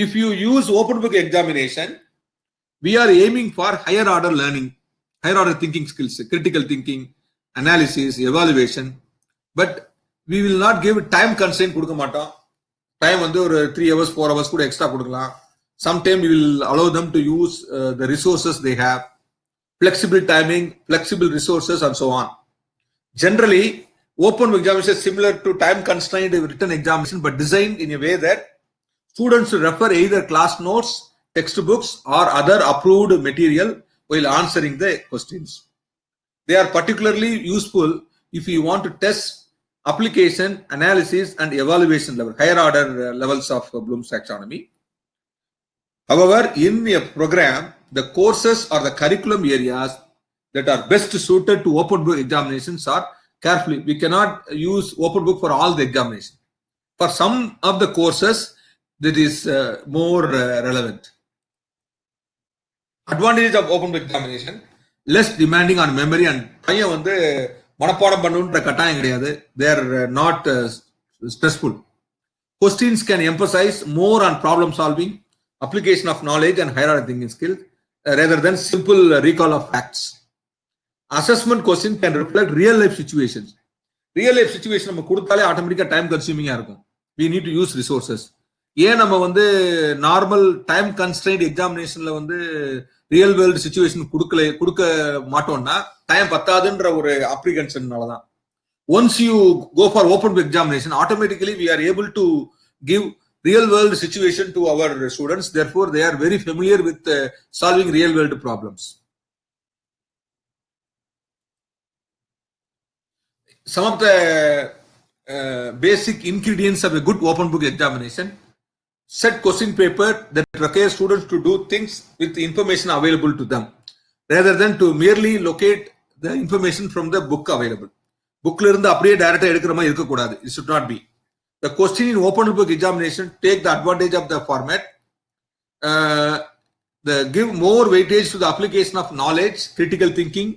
If you use open book examination, we are aiming for higher order learning, higher order thinking skills, critical thinking, analysis, evaluation. But we will not give time constraint கொடுக்க மாட்டோம். Time வந்து ஒரு 3 hours 4 hours கூட extra கொடுக்கலாம். Sometime we will allow them to use the resources they have, flexible timing, flexible resources and so on. Generally, open examination is similar to time constrained written examination but designed in a way that students refer either class notes, textbooks or other approved material while answering the questions. They are particularly useful if you want to test application, analysis and evaluation level, higher order levels of Bloom's taxonomy. However, in a program, the courses or the curriculum areas that are best suited to open book examinations are carefully. We cannot use open book for all the examination. For some of the courses, that is more relevant. Advantage of open book examination, less demanding on memory and பையன் வந்து மனப்பாடம் பண்ணுன்ற கட்டாயம் கிடையாது. They are not stressful. Questions can emphasize more on problem solving, application of knowledge and higher order thinking skills rather than simple recall of facts. Assessment question can reflect real life situations. Real life situation நம்ம கொடுத்தாலே ஆட்டோமேட்டிக்கா time கன்சியூமிங்கா இருக்கும். We need to use resources. ஏன் நம்ம வந்து normal time constraint எக்ஸாமினேஷன்ல வந்து real world situation கொடுக்க மாட்டோம்னா time பத்தாதுன்ற ஒரு அப்ரிகன்ஷன்னாலதான். Once you go for open book examination, automatically we are able to give real world situation to our students. Therefore, they are very familiar with solving real world problems. Some of the basic ingredients of a good open book examination: set question paper that requires students to do things with the information available to them, rather than to merely locate the information from the book available. Bookல இருந்து அப்படியே டைரக்டா எடுக்கிற மாதிரி இருக்க கூடாது. It should not be. The question in open book examination take the advantage of the format. Give more weightage to the application of knowledge, critical thinking,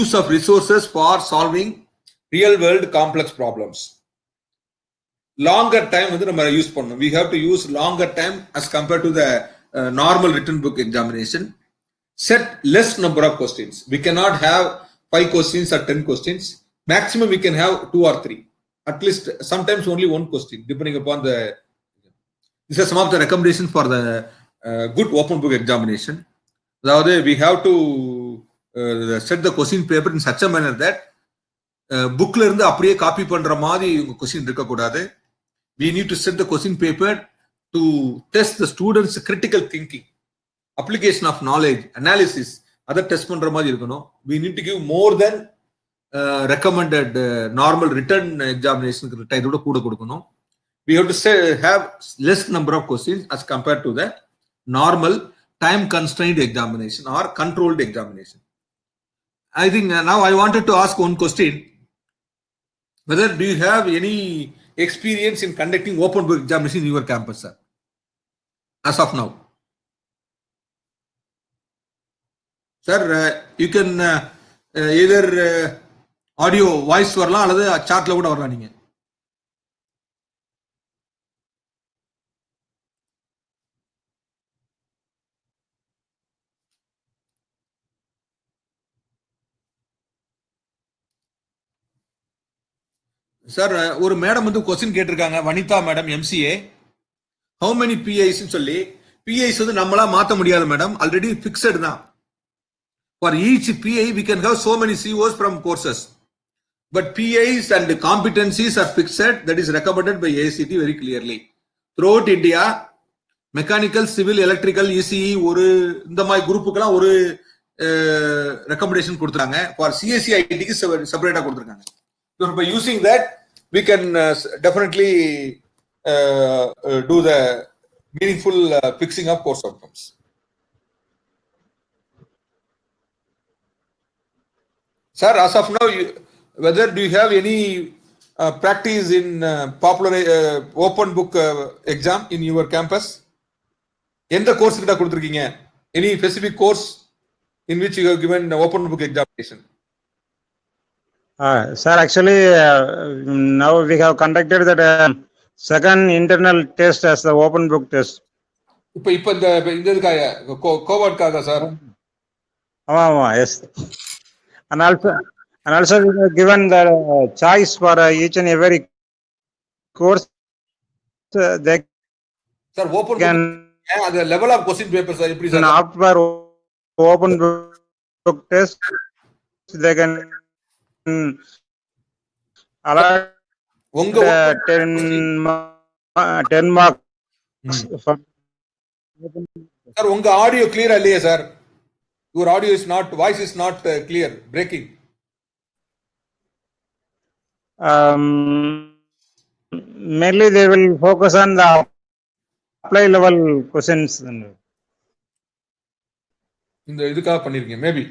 use of resources for solving real world complex problems. Longer time வந்து நம்ம use பண்ணணும். We have to use longer time as compared to the normal written book examination. Set less number of questions. We cannot have 5 questions or 10 questions. Maximum we can have 2 or 3. At least sometimes only 1 question, depending upon the. These are some of the recommendations for the good open book examination. Now we have to set the question paper in such a manner that bookல இருந்து அப்படியே copy பண்ற மாதிரி உங்க question இருக்க கூடாது. We need to set the question paper to test the students' critical thinking, application of knowledge, analysis, other test பண்ற மாதிரி இருக்கணும். We need to give more than recommended normal written examination இதோட கூட கொடுக்கணும். We have to have less number of questions as compared to the normal time constrained examination or controlled examination. I think now I wanted to ask one question. Whether do you have any experience in conducting open book examination in your campus, sir? As of now, sir, you can either audio voice வரலாம் அல்லது சாட்ல கூட வரலாம். நீங்க sir ஒரு madam வந்து question கேட்டிருக்காங்க, Vanitha madam, MCA. How many PIs சொல்லி. PIs வந்து நம்மளா மாத்த முடியாது மேடம், ஆல்ரெடி பிக்சட் தான். For each PI we can have so many COs from courses. but PIs and competencies are fixed, that is recommended by AICT very clearly. Throughout India, mechanical, civil, electrical, ECE ஒரு இந்த மாதிரி குரூப்புக்கெல்லாம் ஒரு recommendation கொடுத்துறாங்க. For CSE ITக்கு செப்பரேட்டா கொடுத்துருக்காங்க. So by using that, we can definitely do the meaningful fixing of course outcomes. Sir, as of now, whether do you have any practice in popular open book exam in your campus? எந்த course கிட்ட கொடுத்திருக்கீங்க? Any specific course in which you have given open book examination? Sir, actually, now we have conducted that second internal test as the open book test. இப்ப இந்த இதுக்காக கோவாட்காக sir? Yes. And also we have given the choice for each and every course. They Sir, open can the level of question papers are எப்படி sir? after open book test, they can allot உங்க 10 marks for sir. உங்க audio கிளியரா இல்லையா sir? Your audio is not, voice is not clear, breaking. Mainly they will focus on the apply level questions. இந்த இதுக்காக பண்ணிருக்கீங்க maybe.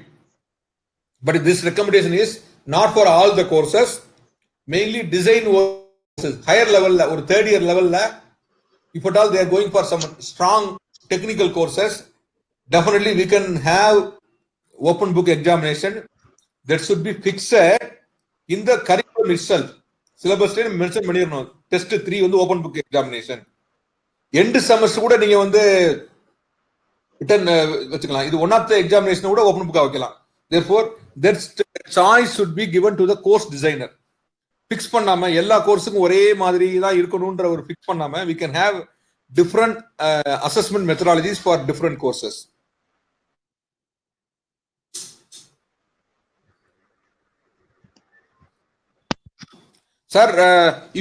But this recommendation is not for all the courses, mainly design courses, higher level la, or third year level la, if at all they are going for some strong technical courses, definitely we can have open book examination that should be fixed in the curriculum itself. Syllabus la mention பண்ணிரணும். Test 3 வந்து open book examination. End semester கூட நீங்க வந்து return வெச்சுக்கலாம். இது one of the examination கூட open book வைக்கலாம். Therefore, that choice should be given to the course designer. Fix பண்ணாம எல்லா கோர்ஸுக்கும் ஒரே மாதிரி தான் இருக்கணும்ன்ற ஒரு fix பண்ணாம we can have different assessment methodologies for different courses. Sir,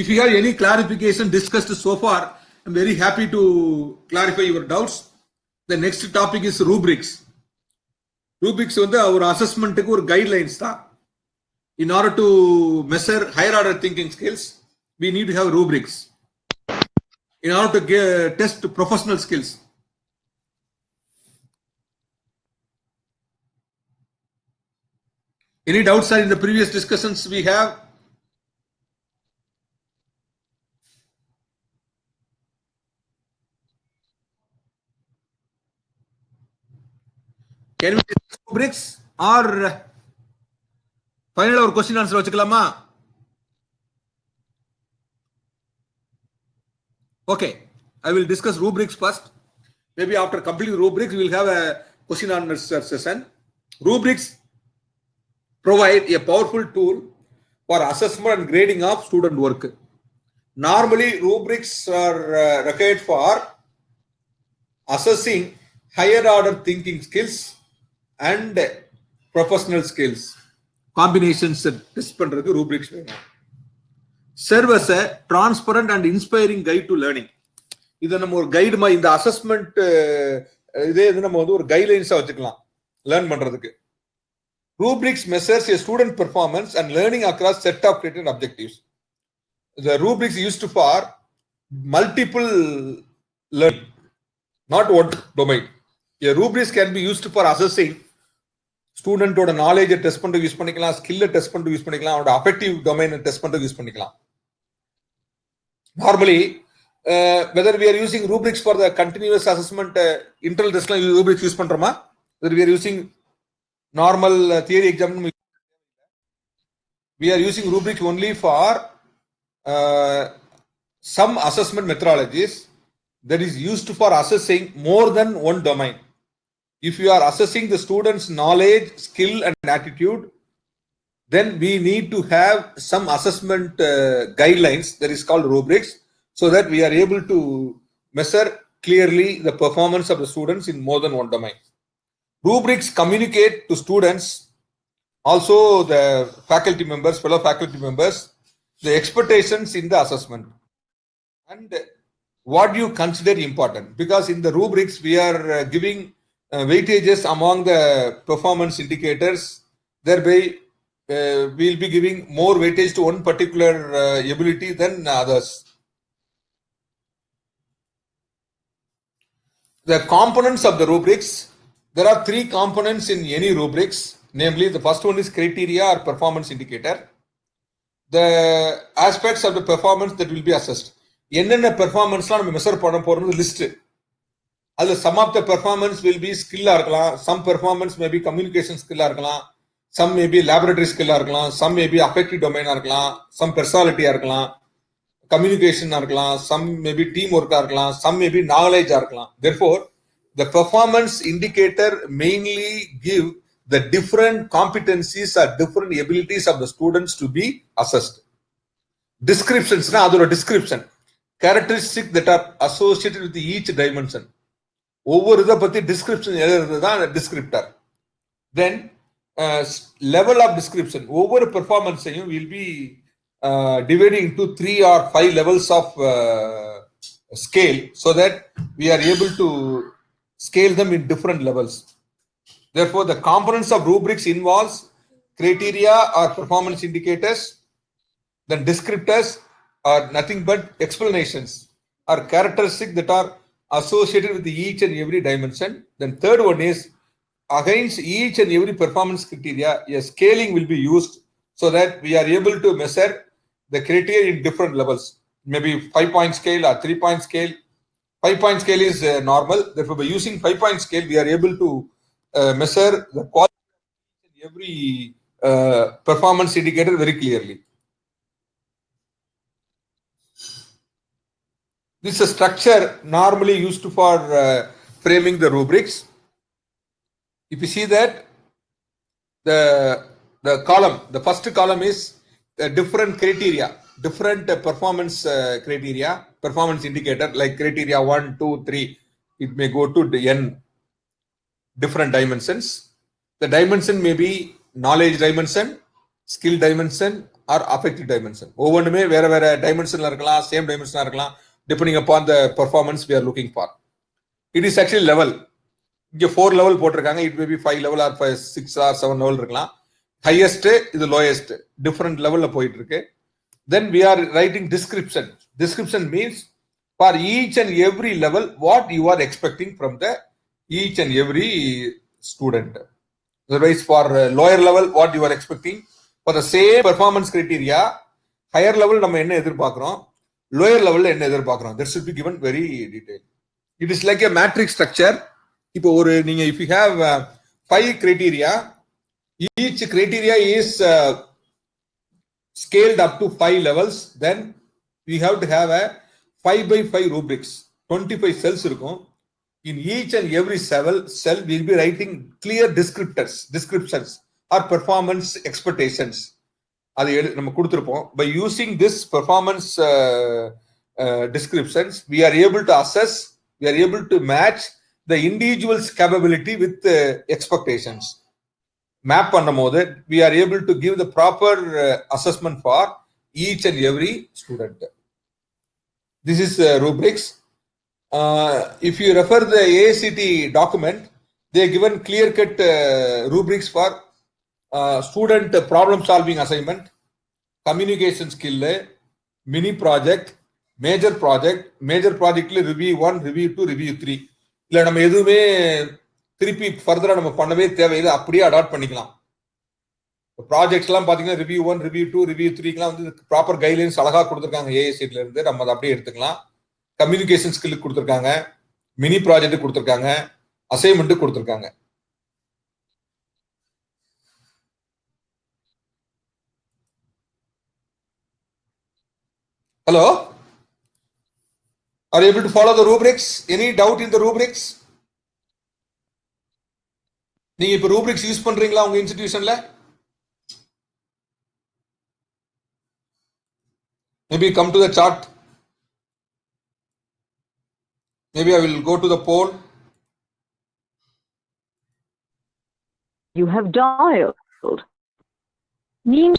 if you have any clarification discussed so far, I'm very happy to clarify your doubts. The next topic is rubrics. Rubrics வந்து ஒரு அசஸ்மெண்ட்டுக்கு ஒரு guidelines தான். In order to measure higher order thinking skills, we need to have rubrics. In order to test professional skills. Any doubts in the previous discussions we have? Can we discuss rubrics or final ஒரு question answer வச்சுக்கலாமா? Okay, I will discuss rubrics first. Maybe after completing rubrics, we will have a question answer session. Rubrics provide a powerful tool for assessment and grading of student work. Normally, rubrics are required for assessing higher order thinking skills and professional skills. Combinations test பண்றதுக்கு rubrics வேணும். Serve as a transparent and inspiring guide to learning. இத நம்ம ஒரு guide மாதிரி இந்த assessment இதே இது நம்ம வந்து ஒரு கைட்லைன்ஸா வச்சுக்கலாம் லேர்ன் பண்றதுக்கு. Rubrics measures a student performance and learning across set of created objectives. The rubrics used for multiple learning, not one domain. A rubrics can be used for assessing student ஓட knowledge test பண்ண use பண்ணிக்கலாம், ஸ்கில்ல test பண்ண use பண்ணிக்கலாம், அவரோட affective domain test பண்ண use பண்ணிக்கலாம். Normally, whether we are using rubrics for the continuous assessment internal test லாம் rubrics use பண்றோமா, whether we are using normal theory exam, we are using rubrics only for some assessment methodologies that is used for assessing more than one domain. If you are assessing the student's knowledge, skill and attitude, then we need to have some assessment guidelines that is called rubrics, so that we are able to measure clearly the performance of the students in more than one domain. Rubrics communicate to students Also the faculty members, fellow faculty members, the expectations in the assessment and what you consider important, because in the rubrics we are giving weightages among the performance indicators, thereby we will be giving more weightage to one particular ability than others. The components of the rubrics, there are three components in any rubrics, namely the first one is criteria or performance indicator, the aspects of the performance that will be assessed. என்னென்ன பெர்ஃபார்மன்ஸ்லாம் நம்ம measure பண்ண போறது list. அதுல some of the performance will be skill இருக்கலாம், some performance may be communication skill இருக்கலாம், some may be laboratory skill இருக்கலாம், some may be affective domain இருக்கலாம், some personality இருக்கலாம், communication இருக்கலாம், some may be teamwork இருக்கலாம், some may be knowledge இருக்கலாம். Therefore the performance indicator mainly give the different competencies or different abilities of the students to be assessed. Descriptions na adora description, characteristics that are associated with each dimension. ஒவ்வொரு இதை பத்தி description எழுதுறது தான் descriptor. Then level of description, ஒவ்வொரு performanceையும் will be dividing into 3 or 5 levels of scale, so that we are able to scale them in different levels. Therefore the components of rubrics involves criteria or performance indicators, then descriptors are nothing but explanations or characteristics that are associated with each and every dimension. Then third one is against each and every performance criteria a scaling will be used, so that we are able to measure the criteria in different levels, maybe 5-point scale or 3-point scale. 5-point scale is normal, therefore by using 5-point scale we are able to measure the quality of every performance indicator very clearly. This is a structure normally used for framing the rubrics. If you see that the column, the first column is the different criteria, different performance criteria, performance indicator, like criteria 1, 2, 3, it may go to the n different dimensions. The dimension may be knowledge dimension, skill dimension or affective dimension. ஒவ்வொன்றுமே வேற வேற dimensionல இருக்கலாம், same dimensionல இருக்கலாம், depending upon the performance we are looking for. It is actually level. இங்க 4 level போட்டிருக்காங்க, it may be 5 level or 6 or 7 level இருக்கலாம். Highest இது lowest, different levelல போயிட்டு இருக்கு. Then we are writing description. Description means for each and every level what you are expecting from the each and every student. Otherwise for lower level what you are expecting, for the same performance criteria higher level நம்ம என்ன எதிர்பார்க்கிறோம், lower level என்ன எதிர்பார்க்கிறோம், that should be given very detailed. It is like a matrix structure. இப்போ ஒரு நீங்க if you have 5 criteria, each criteria is scaled up to 5 levels, then we have to have a 5x5 rubrics, 25 cells இருக்கும். In each and every cell we will be writing clear descriptions or performance expectations. அது நம்ம கொடுத்திருப்போம். By using this performance descriptions we are able to assess, we are able to match the individual's capability with expectations. Map பண்ணும்போது we are able to give the proper assessment for each and every student. This is rubrics. If you refer the AICT document, they are given clear-cut rubrics for student problem solving assignment, communication skill, mini project, major project review 1, review 2, review 3. இல்ல நம்ம எதுவுமே திருப்பி ஃபர்தரா நம்ம பண்ணவே தேவையில்லை, அப்படியே adapt பண்ணிக்கலாம். ப்ராஜெக்ட்ஸ் எல்லாம் பாத்தீங்கன்னா ரிவ்யூ 1, ரிவ்யூ 2, ரிவ்யூ 3க்குலாம் வந்து ப்ராப்பர் கைட்லைன்ஸ் அழகா கொடுத்துருக்காங்க ஏஐசில இருந்து, நம்ம அதை அப்படியே எடுத்துக்கலாம். கம்யூனிகேஷன் ஸ்கில் கொடுத்துருக்காங்க, மினி ப்ராஜெக்ட் கொடுத்துருக்காங்க, அசைன்மெண்ட் கொடுத்துருக்காங்க. Hello, are you able to follow the rubrics? Any doubt in the rubrics? நீங்க இப்ப rubrics யூஸ் பண்றீங்களா உங்க இன்ஸ்டிடியூஷன்ல? Maybe come to the chart. Maybe I will go to the poll. You have dialed நீங்க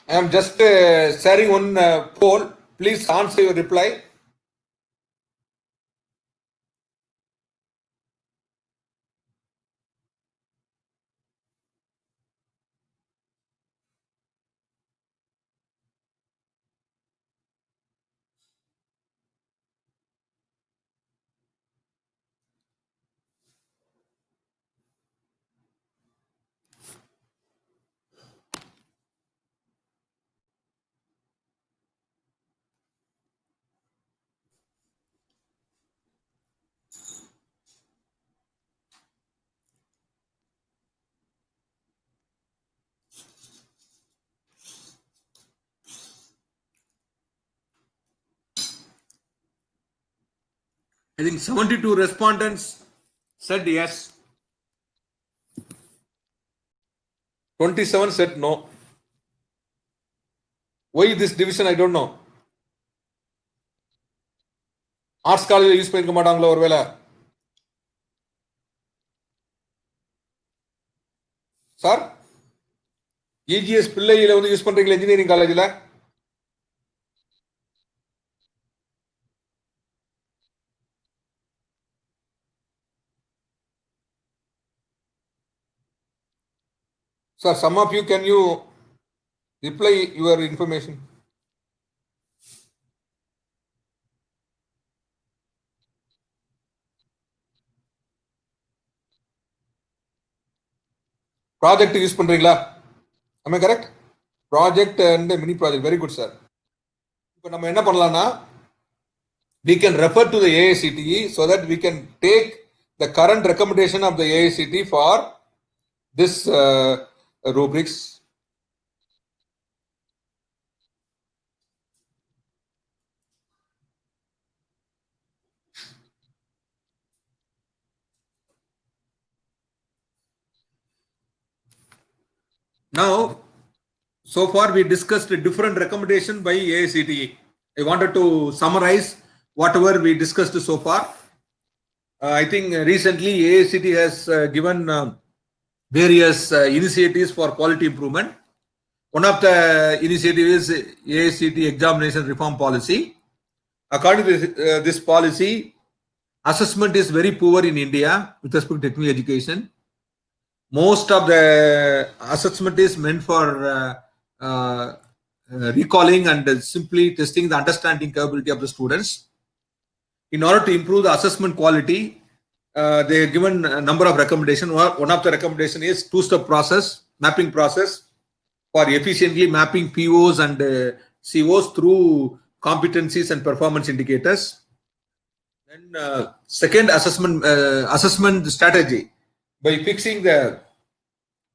I am just sharing one poll. Please answer your reply. I think 72 respondents said yes. 27 said no. Why this division? I don't know. Arts காலேஜில் use பண்ணிருக்க மாட்டாங்களோ ஒருவேளை. Sir EGS பிள்ளையில வந்து use பண்றீங்களா engineering காலேஜில்? Sir, some of you, can you reply your information? Project use பண்றீங்களா? Am I correct? Project and mini project. Very good, sir. இப்போ நம்ம என்ன பண்ணலாம்னா, we can refer to the AICTE so that we can take the current recommendation of the AICTE for this rubrics. Now, so far we discussed a different recommendation by AICTE. I wanted to summarize whatever we discussed so far. I think recently AICTE has given various initiatives for quality improvement. One of the initiatives is AICTE examination reform policy. According to this policy, assessment is very poor in India with respect to technical education. Most of the assessment is meant for recalling and simply testing the understanding capability of the students. In order to improve the assessment quality, they have given a number of recommendations. One of the recommendation is two-step process, mapping process for efficiently mapping POs and COs through competencies and performance indicators. Then second, assessment strategy. By fixing the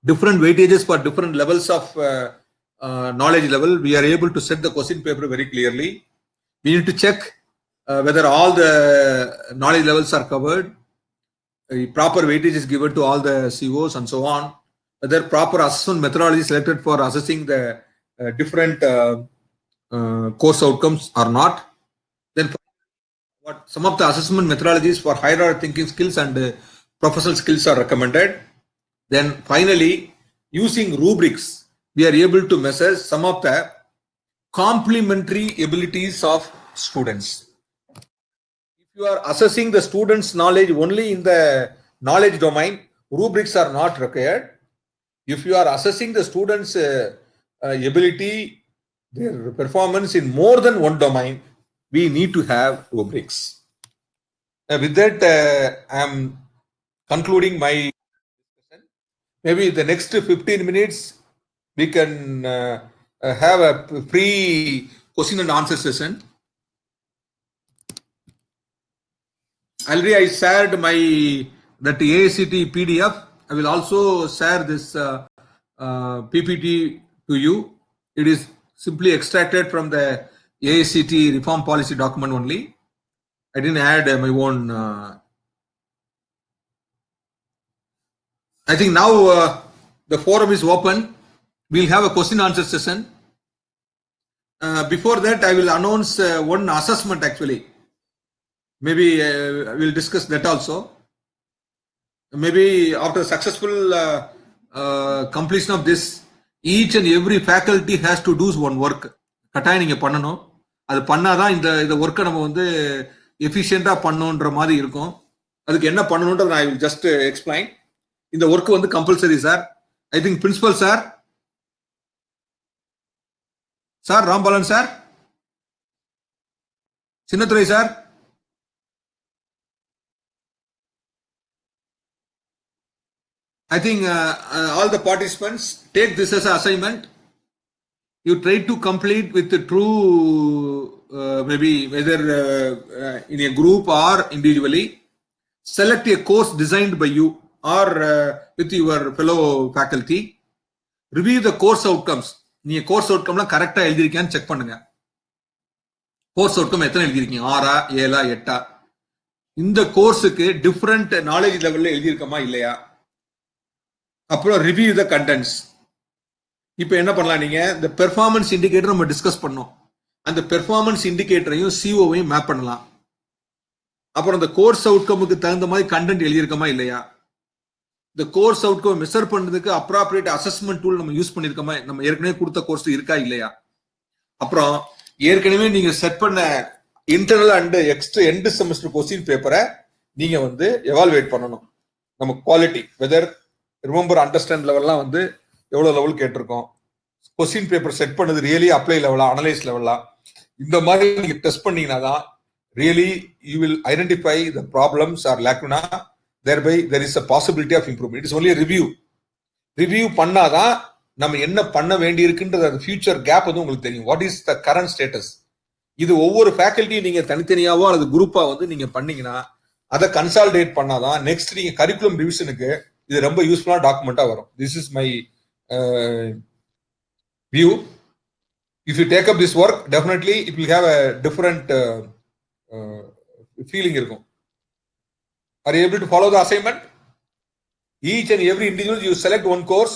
different weightages for different levels of knowledge level, we are able to set the question paper very clearly. We need to check whether all the knowledge levels are covered, proper weightage is given to all the COs and so on, whether proper assessment methodology is selected for assessing the different course outcomes or not. Then what some of the assessment methodologies for higher order thinking skills and professional skills are recommended. Then finally, using rubrics, we are able to measure some of the complementary abilities of students. If you are assessing the students' knowledge only in the knowledge domain, rubrics are not required. If you are assessing the students' ability, their performance in more than one domain, we need to have rubrics. With that, I am concluding my discussion. Maybe the next 15 minutes, we can have a free question and answer session. Already I shared my that AICT PDF. I will also share this PPT to you. It is simply extracted from the AICT reform policy document only. I didn't add my own. I think now the forum is open. We'll have a question answer session. Before that, I will announce one assessment actually. Maybe we'll discuss that also. Maybe after successful completion of this, each and every faculty has to do one work. கட்டாயம் நீங்க பண்ணணும். அது பண்ணாதான் இந்த ஒர்க்கை நம்ம வந்து எஃபிஷியண்டா பண்ணணுன்ற மாதிரி இருக்கும். அதுக்கு என்ன பண்ணணும்ன்றது I will just explain. இந்த ஒர்க் வந்து compulsory sir. I think principal sir, sir Rambalan sir, Chinnathurai sir, I think all the participants take this as an assignment. You try to complete with the true, maybe whether in a group or individually. Select a course designed by you or with your fellow faculty. Review the course outcomes. நீங்க course அவுட்கம்லாம் கரெக்டா எழுதிருக்கியான்னு check பண்ணுங்க. Course outcome எத்தனை எழுதிருக்கீங்க, 6 7 8? இந்த கோர்ஸுக்கு different knowledge லெவல்ல எழுதியிருக்கமா இல்லையா? அப்புறம் review த contents. இப்போ என்ன பண்ணலாம், நீங்க இந்த பெர்ஃபார்மன்ஸ் இண்டிகேட்டர் நம்ம டிஸ்கஸ் பண்ணோம். அந்த பெர்ஃபார்மன்ஸ் இண்டிகேட்டரையும் சிஓவையும் மேப் பண்ணலாம். அப்புறம் இந்த கோர்ஸ் அவுட்கமுக்கு தகுந்த மாதிரி கண்டென்ட் எழுதியிருக்கமா இல்லையா? இந்த கோர்ஸ் அவுட்கம் மெஷர் பண்றதுக்கு அப்ராப்ரியேட் அசஸ்மெண்ட் டூல் நம்ம யூஸ் பண்ணிருக்கோமா, நம்ம ஏற்கனவே கொடுத்த கோர்ஸ் இருக்கா இல்லையா? அப்புறம் ஏற்கனவே நீங்க செட் பண்ண internal and end semester question பேப்பரை நீங்க வந்து எவால்வேட் பண்ணணும். நம்ம குவாலிட்டி வெதர் ரிமெம்பர் அண்டர்ஸ்டாண்ட் லெவல்லாம் வந்து எவ்வளவு லெவல் கேட்டிருக்கோம், கொஸ்டின் பேப்பர் செட் பண்ணது ரியலி அப்ளை லெவலா, அனலைஸ் லெவலா, இந்த மாதிரி நீங்க டெஸ்ட் பண்ணீங்கன்னா தான் really you will identify the problems or lacuna, thereby there is a possibility of improvement. It is only a review பண்ணாதான் நம்ம என்ன பண்ண வேண்டி இருக்குன்றது அந்த ஃபியூச்சர் கேப் வந்து உங்களுக்கு தெரியும். What is the current status. இது ஒவ்வொரு ஃபேக்கல்ட்டியும் நீங்க தனித்தனியாவோ அல்லது குரூப்பா வந்து நீங்க பண்ணீங்கன்னா அதை கன்சாலிடேட் பண்ணாதான் நெக்ஸ்ட் நீங்க கரிக்குலம் ரிவிஷனுக்கு இது ரொம்ப யூஸ்ஃபுல்லான டாக்குமெண்டா வரும். This is my view. If you take up this work definitely it will have a different feeling இருக்கும். Are you able to follow the assignment? Each and every individual you select one course,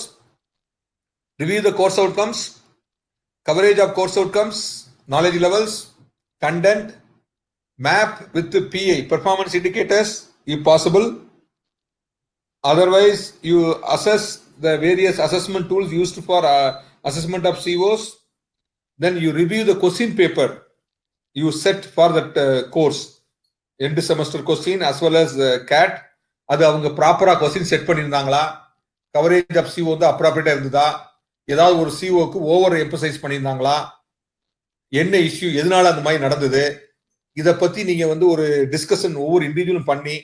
review the course outcomes, coverage of course outcomes, knowledge levels, content, map with the PI, performance indicators if possible. Otherwise you assess the various assessment tools used for assessment of COs. Then you review the question paper you set for that course, end semester question as well as CAT. அது அவங்க ப்ராப்பரா question set பண்ணியிருந்தாங்களா, coverage of CO வந்து அப்ராப்ரியேட்டா இருந்ததா, ஏதாவது ஒரு சிஓக்கு over emphasise பண்ணியிருந்தாங்களா, என்ன இஷ்யூ, எதனால அந்த மாதிரி நடந்தது, இதை பத்தி நீங்க வந்து ஒரு டிஸ்கஷன் ஒவ்வொரு இண்டிவிஜுவலும் பண்ணி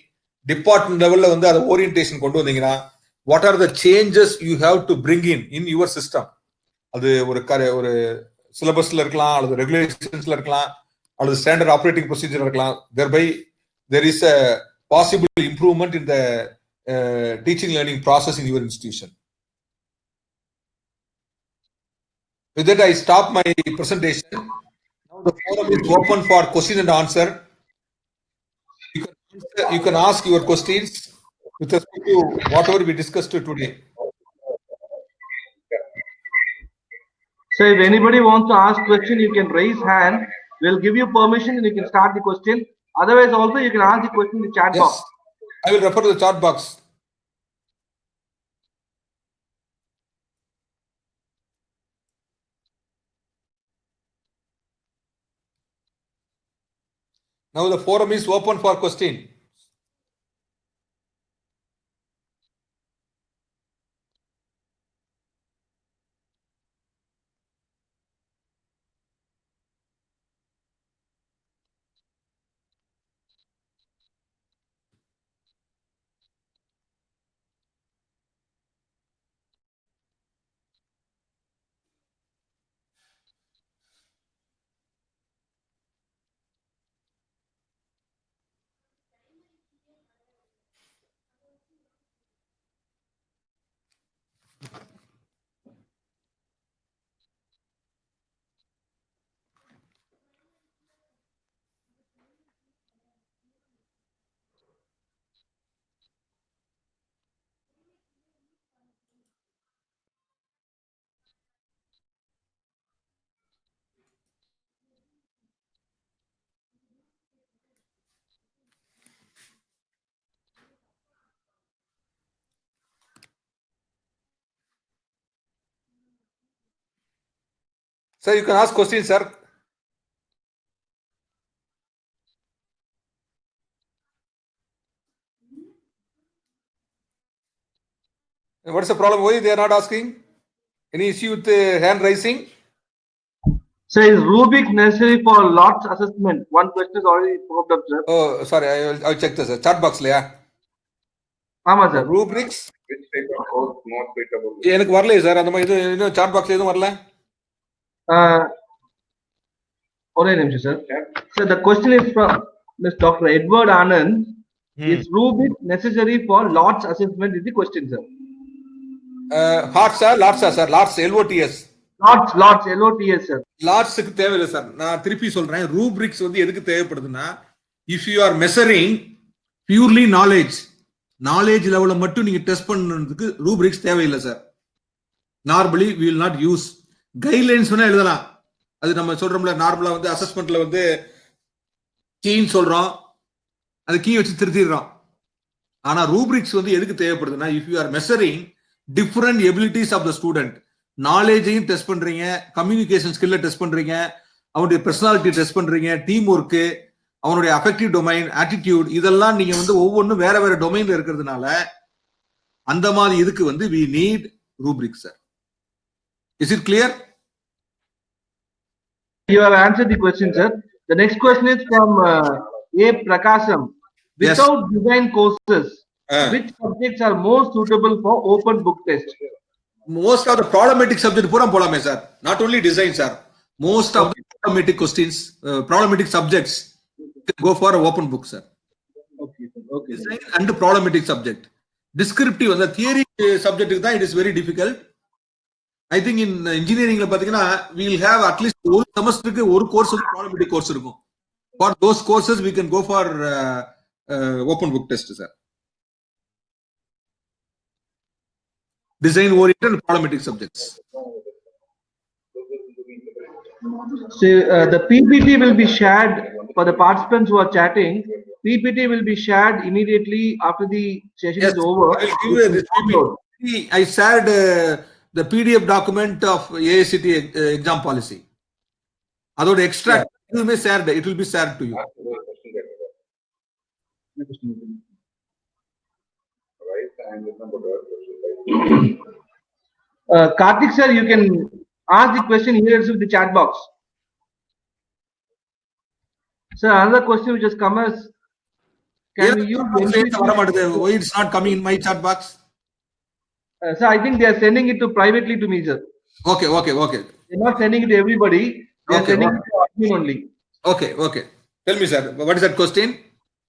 டிபார்ட்மெண்ட் லெவல்ல வந்து அதை ஓரியன்டேஷன் கொண்டு வந்தீங்கன்னா what are the changes you have to bring in your system. அது ஒரு சிலபஸ்ல இருக்கலாம், அல்லது ரெகுலேஷன்ஸ்ல இருக்கலாம், அல்லது ஸ்டாண்டர்ட் ஆப்ரேட்டிங் ப்ரொசீஜர் இருக்கலாம். thereby there is a possible improvement in the teaching learning process in your institution. With that I stop my presentation. Now the forum is open for question and answer. You can ask your questions with respect to whatever we discussed today. So if anybody wants to ask question, you can raise hand. We'll give you permission and you can start the question. Otherwise also you can ask the question in the chat box. I will refer to the chat box. Now the forum is open for question. Sir, you can ask questions, sir. What is the problem? Why they are not asking? Any issue with hand raising? So is Rubik necessary for lots assessment? One question is already popped up, sir. Oh, sorry, I'll check this. Chat box, yeah. Sir. Rubrics. Which type of course more suitable? எனக்கு வரலையே sir அந்த மாதிரி இது இன்னும் chat பாக்ஸ்ல எதுவும் வரல. ஒரே நிமிஷம் sir. So the question is from Ms. Dr. Edward Anand. Is Rubik necessary for lots assessment? Is the question, sir. Lots, sir. Lots, LOTS. Lots, LOTS, sir. லாட்ஸுக்கு தேவையில்லை சார். நான் திருப்பி சொல்றேன், ரூப்ரிக்ஸ் வந்து எதுக்கு தேவைப்படுதுன்னா, if you are measuring purely knowledge லெவல மட்டும் நீங்க டெஸ்ட் பண்றதுக்கு ரூப்ரிக்ஸ் தேவையில்லை sir. Normally we will not use guidelines வேணா எழுதலாம். அது நம்ம சொல்றோம்ல, நார்மலா வந்து அசஸ்மெண்ட்ல வந்து கீன்னு சொல்றோம், அது கீ வச்சு திருத்திடுறோம். ஆனா ரூப்ரிக்ஸ் வந்து எதுக்கு தேவைப்படுதுன்னா, if you are measuring different abilities of the student, நாலேஜையும் டெஸ்ட் பண்றீங்க, கம்யூனிகேஷன் ஸ்கில்ல டெஸ்ட் பண்றீங்க, அவனுடைய பர்சனாலிட்டி டெஸ்ட் பண்றீங்க, டீம் ஒர்க்கு, அவனுடைய அஃபெக்டிவ் டொமைன், ஆட்டிடியூட், இதெல்லாம் நீங்க வந்து ஒவ்வொன்றும் வேற வேற டொமைன்ல இருக்கிறதுனால அந்த மாதிரி இதுக்கு வந்து we need rubrics, sir. Is it clear? You have answered the question, sir. The next question is from A. Prakasam. Without design courses, which subjects are more suitable for open book test? Most of the problematic subject பூரா போலாமே sir. Not only design, sir. Most of the problematic questions, problematic subjects can go for an open book, sir. Okay, sir. Okay. Design and problematic subject. Descriptive, the theory subject தான் it is very difficult. I think in engineering la pathina we will have at least one semester ku one course of problematic course irukum. For those courses we can go for open book test, sir. Design oriented problematic subjects. So the PPT will be shared for the participants who are chatting. PPT will be shared immediately after the session is over. I will give you this PPT. I shared the PDF document of AICT exam policy. Adod extract it will be shared to you. Karthik sir, you can ask the question here with the chat box. Sir, another question which has come as, can we use why it's not coming in my chat box? Sir, I think they are sending it to privately to me, sir. Okay. They're not sending it to everybody. They are sending it to admin only. Okay. Tell me, sir, what is that question?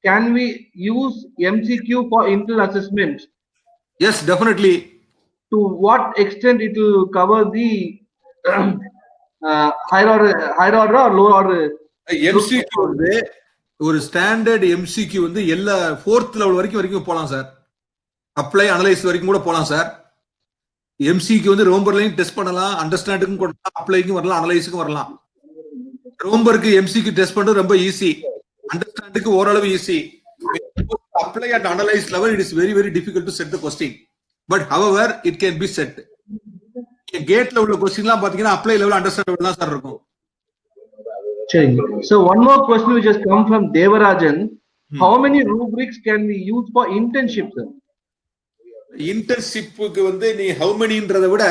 Can we use MCQ for internal assessment? Yes, definitely. To what extent it will cover the higher order or lower order? MCQ வந்து ஒரு standard MCQ வந்து எல்லா 4th level வரைக்கும் போலாம் sir. Apply analyse வரைக்கும் கூட போலாம் sir. MCQ வந்து ரோம்பர்லையும் டெஸ்ட் பண்ணலாம், அண்டர்ஸ்டாண்டிங்கும் பண்ணலாம், அப்ளைக்கும் வரலாம், அனலைஸுக்கும் வரலாம். ரோம்பருக்கு MCQ டெஸ்ட் பண்றது ரொம்ப ஈஸி, அண்டர்ஸ்டாண்டுக்கு ஓரளவு easy. Apply and analyze level, it is very, very difficult to set the question. But however, it can be set. Gate level question எல்லாம் பாத்தீங்கன்னா apply level, understand level தான் சார் இருக்கும். So one more question which has come from Devarajan. How many rubrics can we use for internship, sir? இன்டர்ன்ஷிப்புக்கு வந்து நீ how மெனின்றதை விட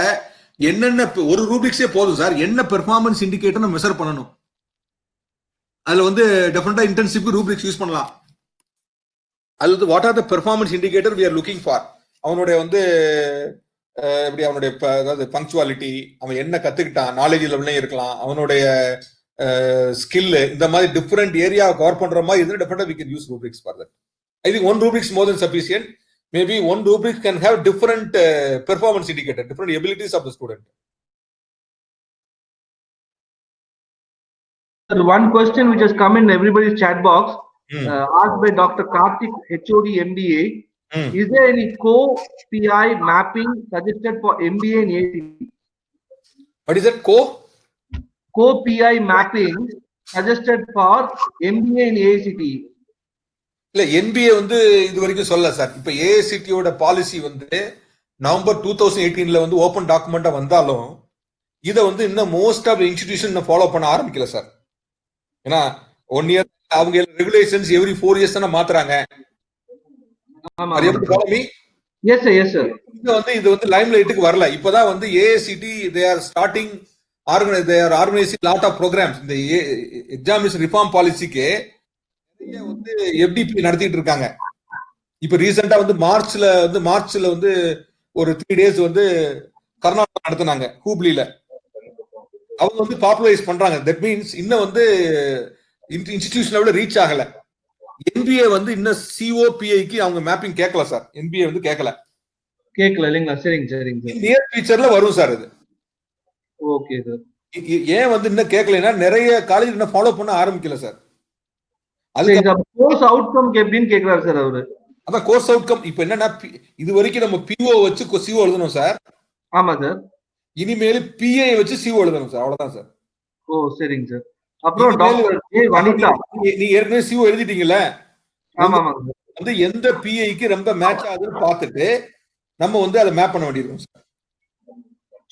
என்னென்ன ஒரு ரூபிக்ஸே போதும் சார். என்ன பெர்ஃபார்மன்ஸ் இண்டிகேட்டர் நம்ம மெஷர் பண்ணணும், அதுல வந்து டெஃபினட்டா இன்டர்ன்ஷிப்க்கு ரூபிக்ஸ் யூஸ் பண்ணலாம். அது வந்து what are the performance indicator we are looking for. அவனுடைய வந்து எப்படி அவனுடைய அதாவது பங்க்சுவாலிட்டி, அவன் என்ன கத்துக்கிட்டான், நாலேஜ் லெவல்லையும் இருக்கலாம், அவனுடைய ஸ்கில், இந்த மாதிரி டிஃபரெண்ட் ஏரியா கவர் பண்ற மாதிரி இது டெஃபினட்டா we can use rubrics for that. I think one rubrics more than sufficient. Maybe one rubric can have different performance indicator, different abilities of the student. One question which has come in everybody's chat box, asked by Dr. Karthik, HOD MBA. Is there any co-PI mapping suggested for MBA and ACT? What is that? Co-PI mapping suggested for MBA and ACT? இல்ல NBA வந்து இது வரைக்கும் சொல்ல sir. இப்ப ஏஐசிடியோட policy வந்து November 2018ல வந்து open டாக்குமெண்டா வந்தாலும் இதை வந்து இன்னும் மோஸ்ட் ஆஃப் இன்ஸ்டிடியூஷன் ஃபாலோ பண்ண ஆரம்பிக்கல சார். ஏன்னா 1 year அவங்க ரெகுலேஷன்ஸ் எவ்ரி 4 years தானே மாத்துறாங்க. ஆமா அது எப்படி follow me? Yes sir yes sir. இது வந்து லைம் லைட்டுக்கு வரல. இப்பதான் வந்து AICT they are starting they are organizing lot of programs. இந்த எக்ஸாமினேஷன் ரிஃபார்ம் பாலிசிக்கு நிறைய வந்து FDP நடத்திட்டு இருக்காங்க. இப்ப ரீசெண்டா வந்து மார்ச்ல வந்து ஒரு 3 days வந்து கர்நாடகா நடத்தினாங்க ஹூப்ளில. அவங்க வந்து பாப்புலரைஸ் பண்றாங்க. தட் மீன்ஸ் இன்னும் வந்து இன்ஸ்டிடியூஷன் லெவல்ல ரீச் ஆகல. NBA வந்து இன்னும் COPIக்கு அவங்க மேப்பிங் கேட்கல சார். NBA வந்து கேட்கல இல்லைங்களா? சரிங்க சரிங்க. நியர் ஃபியூச்சர்ல வரும் சார் அது. Okay sir. ஏன் வந்து இன்னும் கேட்கலன்னா நிறைய காலேஜ் இன்னும் ஃபாலோ பண்ண ஆரம்பிக்கல சார். அதுக்கு கோர்ஸ் அவுட்கம் எப்படின்னு கேக்குறாரு சார் அவரு. அதான் கோர்ஸ் அவுட்கம் இப்ப என்னன்னா இது வரைக்கும் நம்ம PO வச்சு CO எழுதணும் சார். ஆமா சார். இனிமேல் PA வச்சு CO எழுதணும் சார். அவ்வளவுதான் சார். ஓ சரிங்க சார். அப்புறம் டாக்டர் ஜே வனிதா, நீ ஏற்கனவே CO எழுதிட்டீங்கல்ல? ஆமா ஆமா. வந்து எந்த PIக்கு ரொம்ப மேட்ச் ஆகுதுன்னு பார்த்துட்டு நம்ம வந்து அதை மேப் பண்ண வேண்டியிருக்கும் சார்.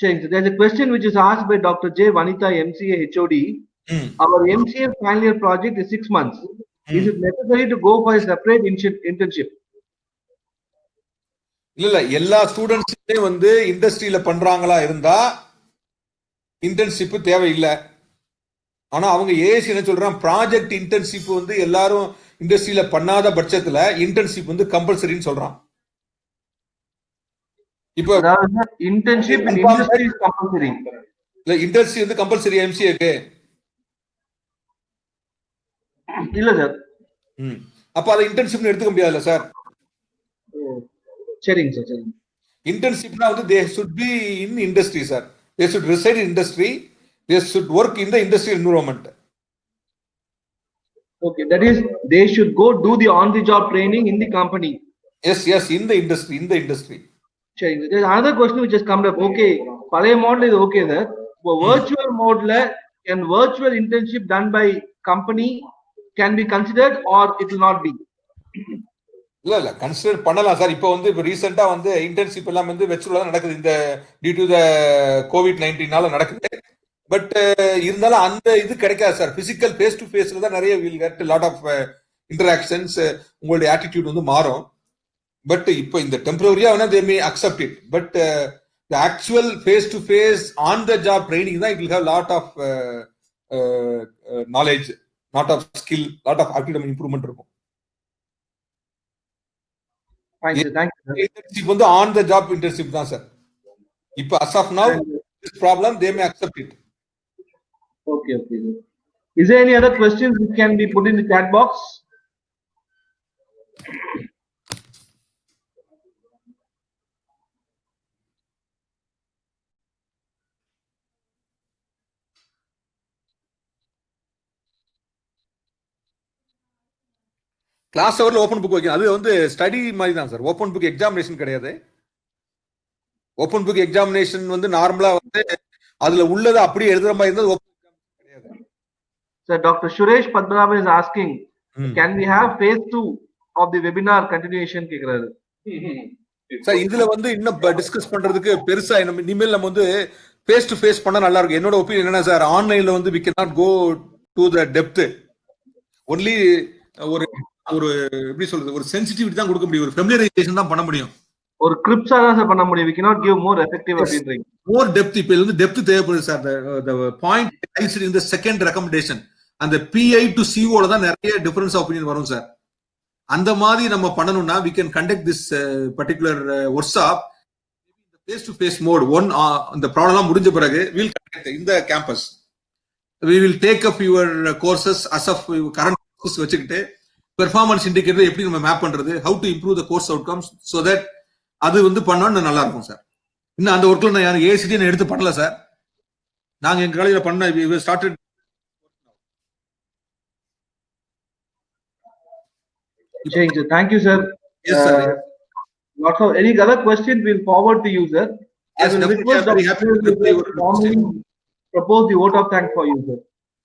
சரிங்க sir. There's a question which is asked by Dr. J. Vanitha, MCA HOD. Our MCA final year project is 6 months. Is it necessary to go for a separate internship? இல்ல எல்லா ஸ்டூடெண்ட்ஸுமே வந்து இண்டஸ்ட்ரியில பண்றாங்களா இருந்தா internship தேவையில்லை. ஆனா அவங்க ஏசி என்ன சொல்றாங்க, ப்ராஜெக்ட் இன்டர்ன்ஷிப் வந்து எல்லாரும் இண்டஸ்ட்ரியில பண்ணாத பட்சத்துல இன்டர்ன்ஷிப் வந்து கம்பல்சரின்னு சொல்றான். இப்போ internship in industry is compulsory. இல்ல இண்டஸ்ட்ரி வந்து கம்பல்சரி MCAக்கு இல்ல சார். அப்ப அதை இன்டர்ன்ஷிப் எடுத்துக்க முடியாதுல்ல சார்? சரிங்க சார் சரிங்க. இன்டர்ன்ஷிப்னா வந்து they should be in industry sir. They should reside in industry. They should work in the industrial environment. Okay, that is they should go do the on the job training in the company. Yes, in the industry. சரிங்க. There is another question which has come up. Okay, பழைய model இது okay sir. இப்போ virtual மோட்ல can virtual internship done by company can be considered or it will not be? இல்ல consider பண்ணலாம் sir. இப்போ வந்து ரீசெண்டா வந்து இன்டர்ன்ஷிப் எல்லாம் வந்து வெர்ச்சுவலா நடக்குது. இந்த டியூ டு த COVID-19 நடக்குது. பட் இருந்தாலும் அந்த இது கிடைக்காது சார். பிசிக்கல் ஃபேஸ் டு ஃபேஸ்ல தான் நிறைய will get lot of interactions. உங்களுடைய ஆட்டிடியூட் வந்து மாறும். பட் இப்போ இந்த டெம்பரரியா வேணா they may accept it. But the actual face to face on the job training தான் it will have lot of knowledge, lot of skill, lot of activity improvement இருக்கும். Internship வந்து ஆன் த ஜாப் இன்டர்ன்ஷிப் தான் sir. இப்போ as of now this problem they may accept it. Okay. Is there any other questions which can be put in the chat box? Class ஹவர்ல open book வைக்கணும். அது வந்து study மாதிரி தான் sir. Open book examination கிடையாது. Open book examination வந்து நார்மலா வந்து அதுல உள்ளதை அப்படியே எழுதுற மாதிரி இருந்தா ஓபன் கிடையாது. Sir, Dr. Suresh Padmanabhan is asking, can we have phase 2 of the webinar continuation கேக்குறாரு. சார் இதுல வந்து இன்னும் டிஸ்கஸ் பண்றதுக்கு பெருசா இனிமேல் நம்ம வந்து ஃபேஸ் டு ஃபேஸ் பண்ணா நல்லா இருக்கும். என்னோட ஒப்பீனியன் என்ன சார், ஆன்லைன்ல வந்து we cannot go to the depth. Only ஒரு எப்படி சொல்றது, ஒரு சென்சிட்டிவிட்டி தான் கொடுக்க முடியும், ஒரு ஃபெமிலியரைசேஷன் தான் பண்ண முடியும், ஒரு கிரிப்ஸா தான் சார் பண்ண முடியும். we cannot give more effective அப்படின்றீங்க. more depth. இப்ப இது வந்து டெப்த் தேவைப்படுது sir. the point lies in the second recommendation. அந்த PI to CO ல தான் நிறைய டிஃபரன்ஸ் ஆஃப் ஒபினியன் வரும் சார். அந்த மாதிரி நம்ம பண்ணணும்னா we can conduct this particular workshop face to face mode. இந்த ப்ராப்ளம் முடிஞ்ச பிறகு we'll conduct in the campus. we will take up your courses as of current course வச்சுக்கிட்டு பெர்ஃபார்மன்ஸ் இண்டிகேட்டர் எப்படி நம்ம மேப் பண்றது, how to improve the course outcomes, so that அது வந்து பண்ணா நல்லா இருக்கும் சார். இன்னும் அந்த ஒர்க்ல நான் AICT எடுத்து பண்ணல சார். நாங்க எங்க காலேஜ்ல பண்ண we started. Thank you sir. Yes sir. Lots of any other questions we'll forward to you sir. Yes, I will request very happy to propose the vote of thanks for you sir.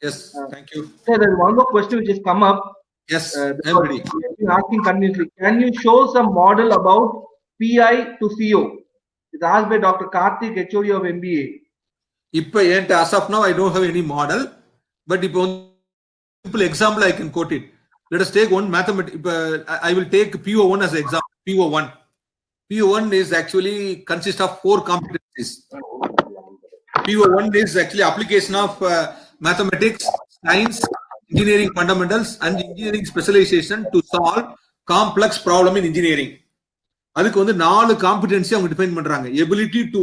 Yes, thank you. Sir, there is one more question which has come up. Yes, I'm ready. Asking continuously, can you show some model about PI to CO? It's asked by Dr. Karthik, HOD of MBA. இப்போ என்கிட்ட as of now I don't have any model, but இப்போ simple example I can quote it. Let us take one mathematics. I will take PO1 as an example. PO1. PO1 is actually consists of 4 competencies. PO1 is actually application of mathematics, science, engineering fundamentals, and engineering specialization to solve complex problem in engineering. அதுக்கு வந்து 4 competency அவங்க define பண்றாங்க. Ability to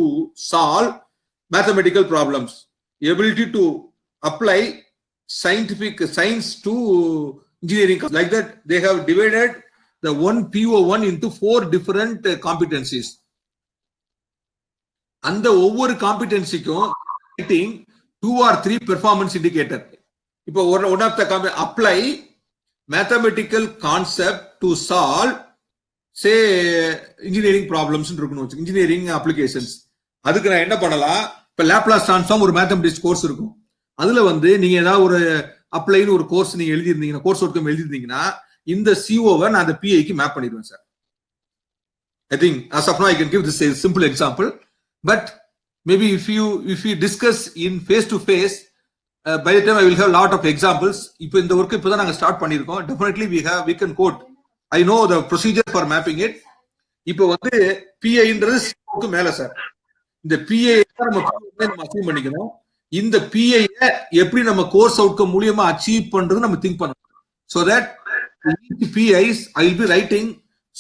solve mathematical problems, ability to apply scientific science to engineering. Like that, they have divided the one PO1 into 4 different competencies. And the over competency getting 2 or 3 performance indicator. Now, one of the apply mathematical concept to solve, say, engineering problems in engineering applications. அதுக்கு நான் என்ன பண்ணலாம்? இப்ப Laplace transform ஒரு mathematics course இருக்கும். அதுல வந்து நீங்க ஏதாவது ஒரு அப்ளைன்னு ஒரு கோர்ஸ் நீங்க எழுதிருந்தீங்கன்னா, கோர்ஸ் அவுட்கம் எழுதிருந்தீங்கன்னா, இந்த சிஓவை நான் அந்த பிஐக்கு மேப் பண்ணிடுவேன் sir. I think as of now I can give this a simple example, but maybe if you discuss in face to face, by the time I will have a lot of examples. இப்போ இந்த work இப்பதான் நாங்க start பண்ணிருக்கோம். Definitely we can quote. I know the procedure for mapping it. இப்போ வந்து பிஐன்றது சிஓக்கு மேல sir. இந்த பிஐ நம்ம அச்சீவ் பண்ணிக்கணும். இந்த பிஐ எப்படி நம்ம கோர்ஸ் அவுட்கம் மூலமா அச்சீவ் பண்றது நம்ம திங்க் பண்ணணும். So that each PIs I will be writing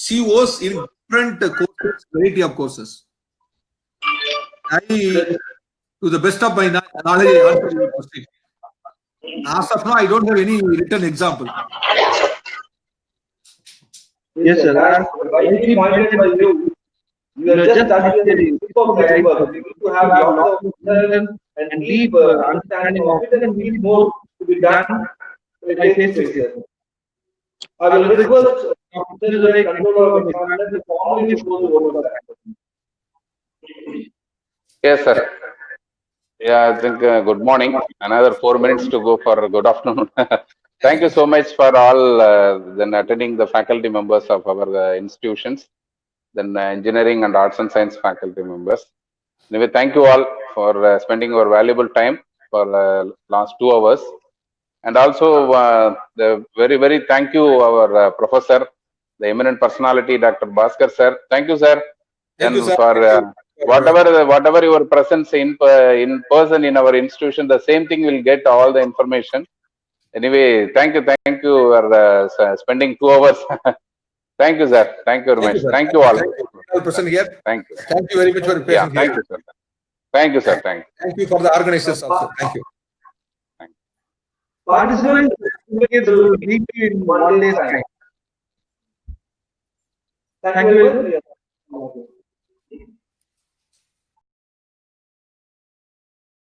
COs in different courses, variety of courses. I, to the best of my knowledge, I answer your question. As of now, I don't have any written example. Yes, sir. Rightly pointed by you. You are just studying the scope of guide work. We need to have a lot of learn and deep understanding of it, and we need more to be done by face to face. I will request the controller of the examiner to formally close the vote. Yes, sir. Yeah, I think good morning. Another 4 minutes to go for good afternoon. Thank you so much for all then attending the faculty members of our institutions, then engineering and arts and science faculty members. Anyway, thank you all for spending your valuable time for last 2 hours. And also the very thank you our professor, the eminent personality, Dr. Bhaskar sir. Thank you, sir. Thank you, sir. For whatever your presence in person in our institution, the same thing will get all the information. Anyway, thank you for spending 2 hours. Thank you, sir. Thank you very much. Thank you all. Present here. Thank you. Thank you very much for your presence. Thank you, sir. Thank you, sir. Thank you. Thank you for the organizers also. Thank you. Participants will meet you in 1 day's time. Thank you very much.